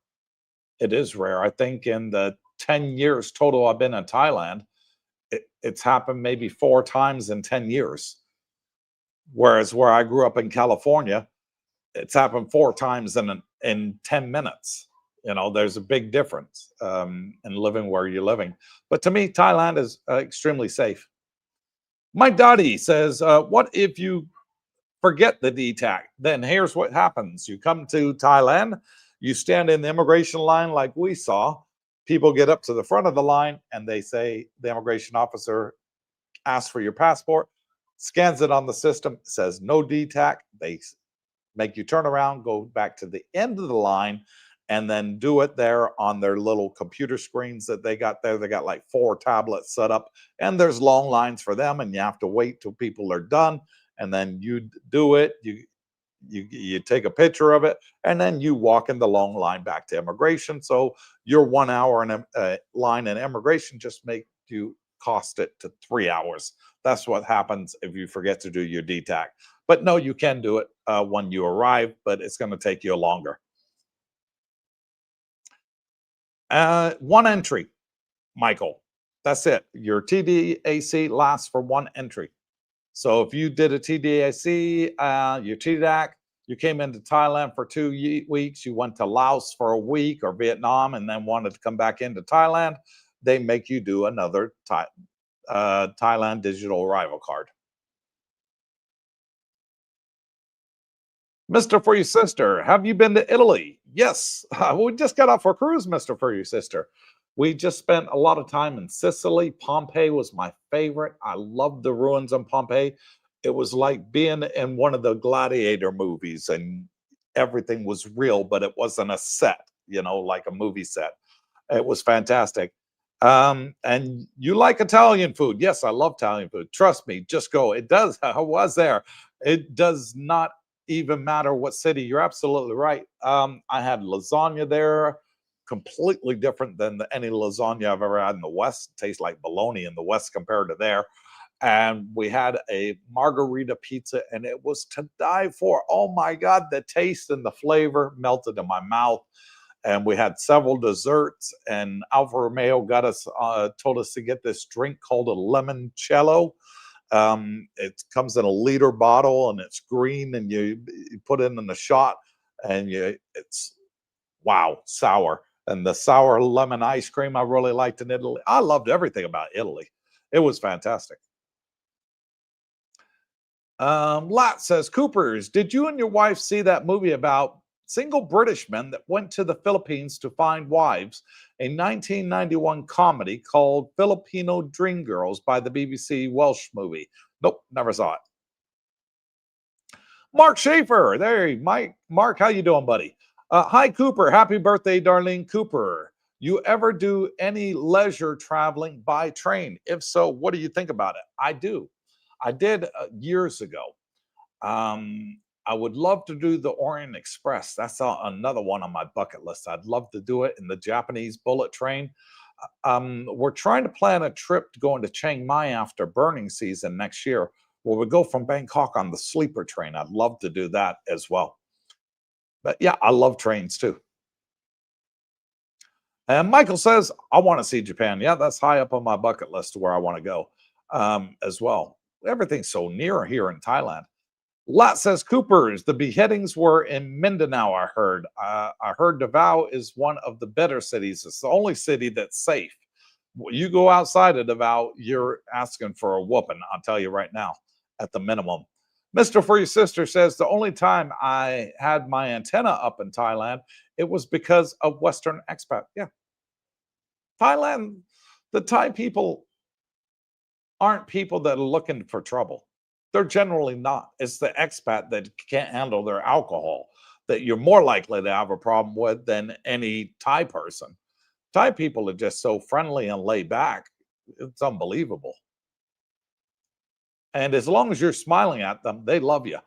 B: It is rare. I think in the 10 years total I've been in Thailand, it's happened maybe 4 times in 10 years. Whereas where I grew up in California, it's happened 4 times in 10 minutes. There's a big difference in living where you're living. But to me, Thailand is extremely safe. Mike Dottie says, what if you forget the DTAC? Then here's what happens. You come to Thailand, you stand in the immigration line like we saw. People get up to the front of the line and they say, the immigration officer asks for your passport, scans it on the system, says no DTAC. They make you turn around, go back to the end of the line, and then do it there on their little computer screens that they got there. They got like 4 tablets set up, and there's long lines for them, and you have to wait till people are done, and then you do it. You take a picture of it, and then you walk in the long line back to immigration. So your 1 hour in a line in immigration just make you cost it to 3 hours. That's what happens if you forget to do your DTAC. But no, you can do it when you arrive, but it's going to take you longer. 1 entry, Michael. That's it. Your TDAC lasts for 1 entry. So if you did a TDAC, your TDAC, you came into Thailand for 2 weeks, you went to Laos for a week or Vietnam, and then wanted to come back into Thailand, they make you do another Thailand digital arrival card. Mr. For Your Sister, have you been to Italy? Yes, we just got off our cruise, Mr. For Your Sister. We just spent a lot of time in Sicily. Pompeii was my favorite. I loved the ruins in Pompeii. It was like being in one of the gladiator movies, and everything was real, but it wasn't a set, like a movie set. It was fantastic. And you like Italian food? Yes, I love Italian food. Trust me, just go. It does. I was there. It does not even matter what city. You're absolutely right. I had lasagna there, completely different than any lasagna I've ever had in the West. It tastes like bologna in the West compared to there. And we had a margarita pizza, and it was to die for. Oh my God, the taste and the flavor melted in my mouth. And we had several desserts, and Alfa Romeo told us to get this drink called a limoncello. It comes in a liter bottle, and it's green, and you put it in the shot, and it's wow, sour. And the sour lemon ice cream I really liked in Italy. I loved everything about Italy. It was fantastic. Lot says, Coopers, did you and your wife see that movie about single British men that went to the Philippines to find wives, a 1991 comedy called Filipino Dream Girls by the BBC Welsh movie. Nope, never saw it. Mark Schaefer, there, Mike. Mark, how you doing, buddy? Hi, Cooper. Happy birthday, Darlene Cooper. You ever do any leisure traveling by train? If so, what do you think about it? I do. I did years ago. I would love to do the Orient Express. That's another one on my bucket list. I'd love to do it in the Japanese bullet train. We're trying to plan a trip to go into Chiang Mai after burning season next year, where we go from Bangkok on the sleeper train. I'd love to do that as well. But yeah, I love trains too. And Michael says, I want to see Japan. Yeah, that's high up on my bucket list to where I want to go as well. Everything's so near here in Thailand. Lot says, Coopers, the beheadings were in Mindanao, I heard. I heard Davao is one of the better cities. It's the only city that's safe. You go outside of Davao, you're asking for a whooping, I'll tell you right now, at the minimum. Mr. For Your Sister says, the only time I had my antenna up in Thailand, it was because of Western expat. Yeah. Thailand, the Thai people aren't people that are looking for trouble. They're generally not. It's the expat that can't handle their alcohol that you're more likely to have a problem with than any Thai person. Thai people are just so friendly and laid back. It's unbelievable. And as long as you're smiling at them, they love you.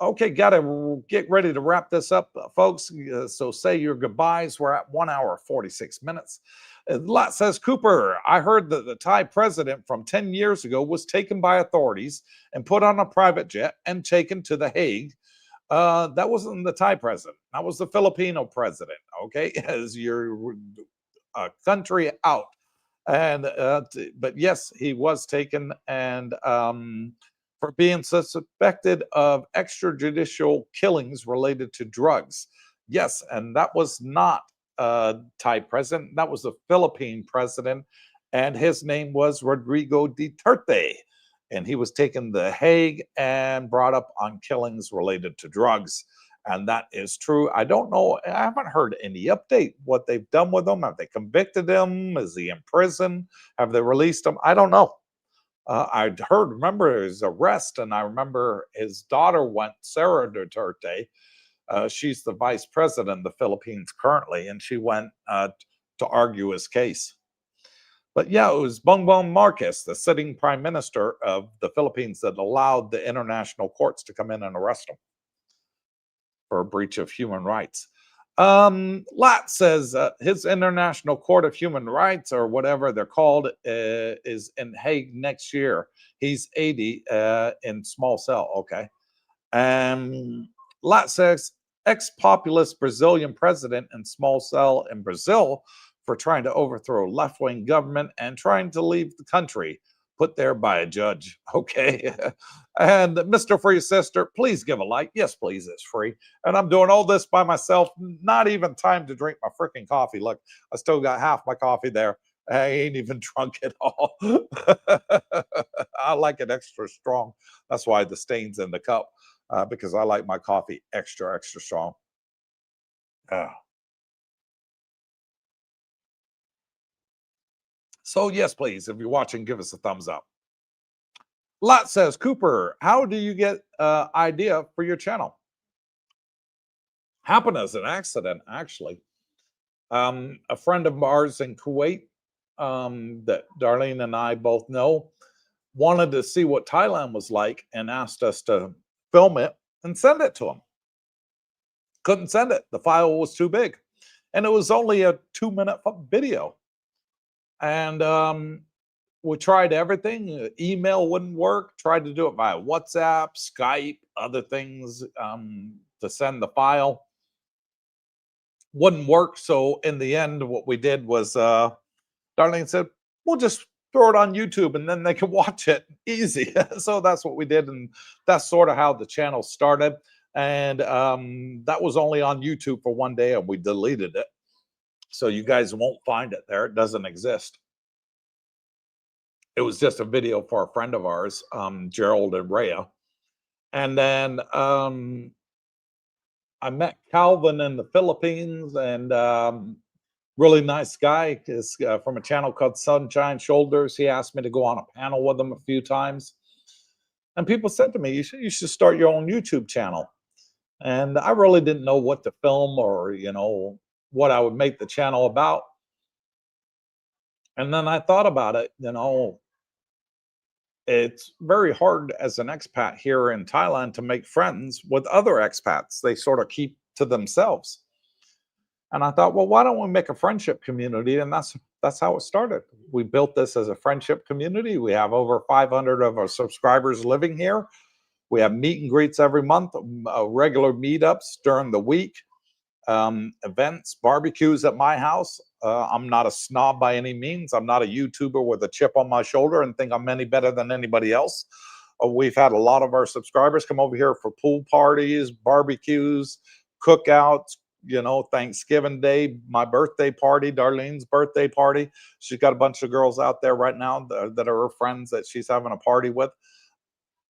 B: Okay, got to get ready to wrap this up, folks. So say your goodbyes. We're at 1 hour, 46 minutes. Lot says, Cooper, I heard that the Thai president from 10 years ago was taken by authorities and put on a private jet and taken to The Hague. That wasn't the Thai president. That was the Filipino president, okay, as your country out. And but yes, he was taken, and for being suspected of extrajudicial killings related to drugs. Yes, and that was not Thai president. That was the Philippine president, and his name was Rodrigo Duterte. And he was taken to The Hague and brought up on killings related to drugs. And that is true. I don't know. I haven't heard any update what they've done with him. Have they convicted him? Is he in prison? Have they released him? I don't know. I'd heard, remember his arrest, and I remember his daughter went, Sarah Duterte. She's the vice president of the Philippines currently, and she went to argue his case. But yeah, it was Bongbong Marcos, the sitting prime minister of the Philippines, that allowed the international courts to come in and arrest him for a breach of human rights. Lat says his International Court of Human Rights, or whatever they're called, is in Hague next year. He's 80 in small cell. Okay. Lat says ex-populist Brazilian president in small cell in Brazil for trying to overthrow left-wing government and trying to leave the country, put there by a judge. Okay. And Mr. For Your Sister, please give a like. Yes, please. It's free. And I'm doing all this by myself. Not even time to drink my freaking coffee. Look, I still got half my coffee there. I ain't even drunk it all. I like it extra strong. That's why the stain's in the cup, because I like my coffee extra, extra strong. So yes, please, if you're watching, give us a thumbs up. Lot says, Cooper, how do you get idea for your channel? Happened as an accident, actually. A friend of ours in Kuwait that Darlene and I both know wanted to see what Thailand was like and asked us to film it and send it to him. Couldn't send it. The file was too big. And it was only a 2-minute video. And we tried everything. Email wouldn't work. Tried to do it via WhatsApp, Skype, other things to send the file. Wouldn't work. So in the end, what we did was Darlene said, we'll just throw it on YouTube and then they can watch it easy. So that's what we did. And that's sort of how the channel started. And that was only on YouTube for one day and we deleted it. So you guys won't find it there. It doesn't exist. It was just a video for a friend of ours, Gerald and Rhea. And then I met Calvin in the Philippines, and really nice guy. Is from a channel called Sunshine Shoulders. He asked me to go on a panel with him a few times, and people said to me, you should start your own YouTube channel." And I really didn't know what to film, or what I would make the channel about. And then I thought about it. It's very hard as an expat here in Thailand to make friends with other expats. They sort of keep to themselves. And I thought, well, why don't we make a friendship community? And that's how it started. We built this as a friendship community. We have over 500 of our subscribers living here. We have meet and greets every month, regular meetups during the week, events, barbecues at my house. I'm not a snob by any means. I'm not a YouTuber with a chip on my shoulder and think I'm any better than anybody else. We've had a lot of our subscribers come over here for pool parties, barbecues, cookouts, Thanksgiving Day, my birthday party, Darlene's birthday party. She's got a bunch of girls out there right now that are her friends that she's having a party with.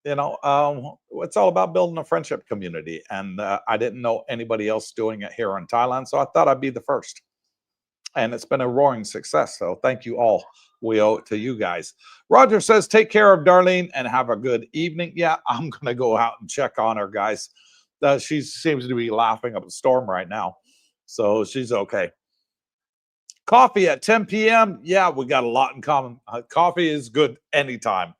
B: It's all about building a friendship community. And I didn't know anybody else doing it here in Thailand, so I thought I'd be the first. And it's been a roaring success. So thank you all. We owe it to you guys. Roger says, take care of Darlene and have a good evening. Yeah, I'm going to go out and check on her, guys. She seems to be laughing up a storm right now. So she's okay. Coffee at 10 p.m. Yeah, we got a lot in common. Coffee is good anytime.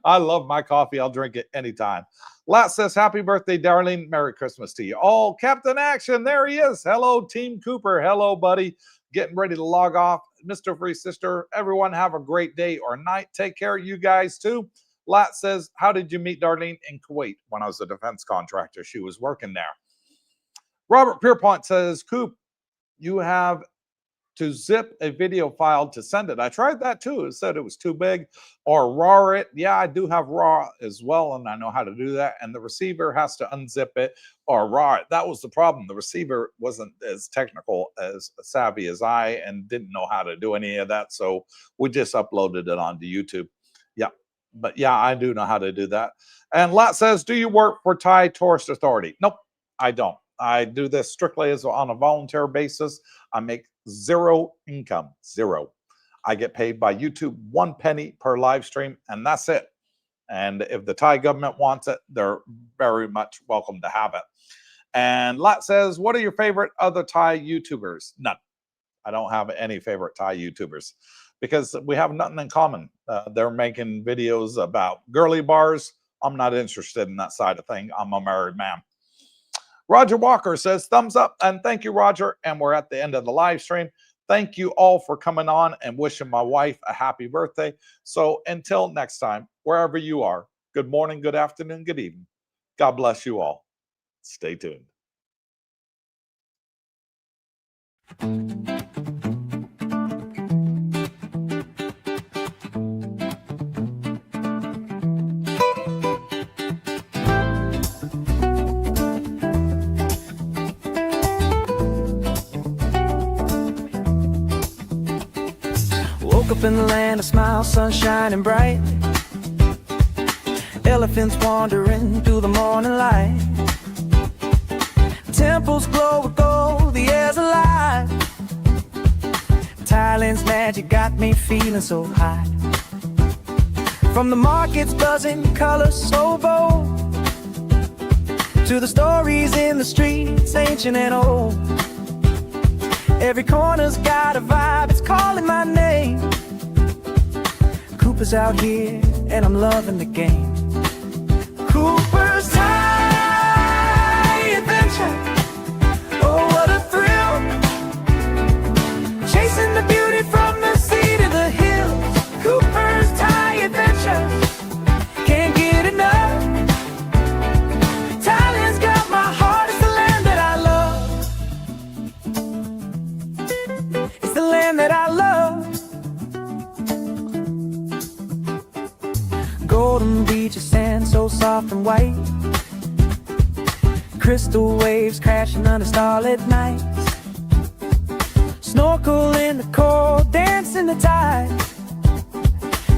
B: I love my coffee. I'll drink it anytime. Lat says, happy birthday, Darlene. Merry Christmas to you. Oh, Captain Action. There he is. Hello, Team Cooper. Hello, buddy. Getting ready to log off. Mr. Free Sister, everyone have a great day or night. Take care of you guys, too. Lat says, how did you meet Darlene? In Kuwait when I was a defense contractor. She was working there. Robert Pierpont says, Coop, you have to zip a video file to send it. I tried that too. It said it was too big. Or RAW it. Yeah, I do have RAW as well, and I know how to do that. And the receiver has to unzip it or RAW it. That was the problem. The receiver wasn't as technical, as savvy as I, and didn't know how to do any of that. So we just uploaded it onto YouTube. Yeah. But yeah, I do know how to do that. And Lat says, do you work for Thai Tourist Authority? Nope, I don't. I do this strictly as on a volunteer basis. I make zero income, zero. I get paid by YouTube 1 penny per live stream, and that's it. And if the Thai government wants it, they're very much welcome to have it. And Lat says, what are your favorite other Thai YouTubers? None. I don't have any favorite Thai YouTubers because we have nothing in common. They're making videos about girly bars. I'm not interested in that side of thing. I'm a married man. Roger Walker says, thumbs up, and thank you, Roger. And we're at the end of the live stream. Thank you all for coming on and wishing my wife a happy birthday. So until next time, wherever you are, good morning, good afternoon, good evening. God bless you all. Stay tuned.
A: Woke up in the land of smiles, sun shining bright. Elephants wandering through the morning light. Temples glow with gold, the air's alive. Thailand's magic got me feeling so high. From the markets buzzing, colors so bold, to the stories in the streets, ancient and old. Every corner's got a vibe, it's calling my name. Cooper's out here, and I'm loving the game. Cooper's Thaiadventure. Oh, what a thrill. Chasing the beauty from the sea to the hills. Cooper's Thaiadventure. Can't get enough. Thailand's got my heart, it's the land that I love. It's the land that I love. Golden beaches, sand so soft and white. Crystal waves crashing under starlit nights. Snorkel in the cold, dance in the tide.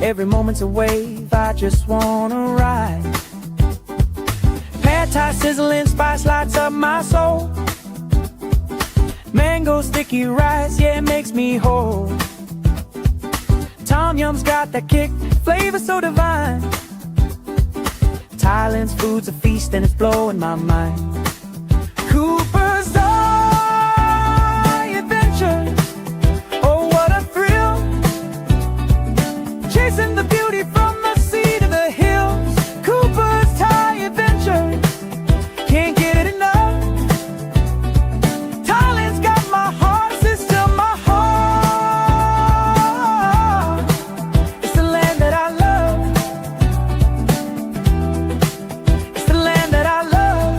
A: Every moment's a wave, I just wanna ride. Pad Thai sizzling spice lights up my soul. Mango sticky rice, yeah, it makes me whole. Tom Yum's got that kick, flavor so divine. Thailand's food's a feast and it's blowing my mind. Coopersthaiadventure, oh what a thrill. Chasing the beauty from the sea to the hills. Coopersthaiadventure, can't get it enough. Thailand's got my heart, sister, my heart. It's the land that I love. It's the land that I love.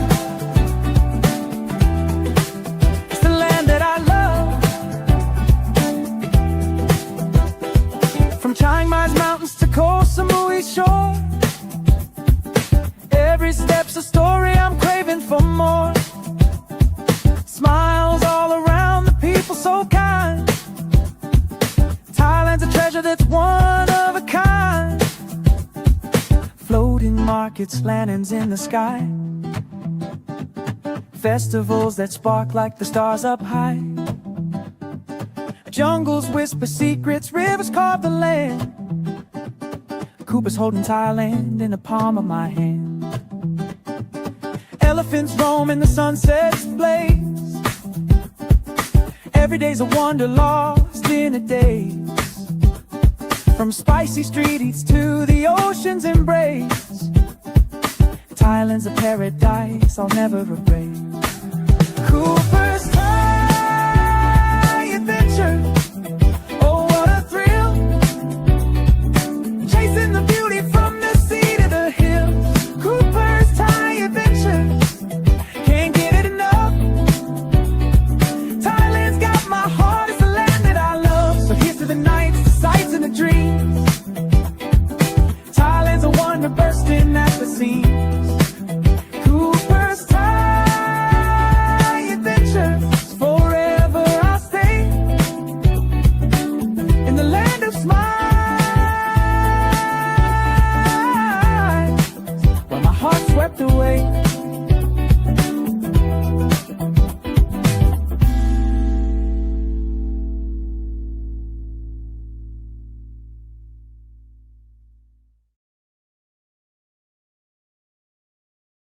A: It's the land that I love. From Chiang Mai's mountains to Koh Samui's shore, every step's a story, I'm craving for more. Smiles all around, the people so kind. Thailand's a treasure that's one of a kind. Floating markets, lanterns in the sky. Festivals that spark like the stars up high. Jungles whisper secrets, rivers carve the land. Cooper's holding Thailand in the palm of my hand. Elephants roam in the sunset's blaze. Every day's a wonder lost in a daze. From spicy street eats to the ocean's embrace. Thailand's a paradise I'll never erase. Cooper's Thai adventure, oh what a thrill. Chasing the beauty from the sea to the hills. Cooper's Thai adventure, can't get it enough. Thailand's got my heart, it's the land that I love. So here's to the nights, the sights and the dreams. Thailand's a wonder bursting at the seams.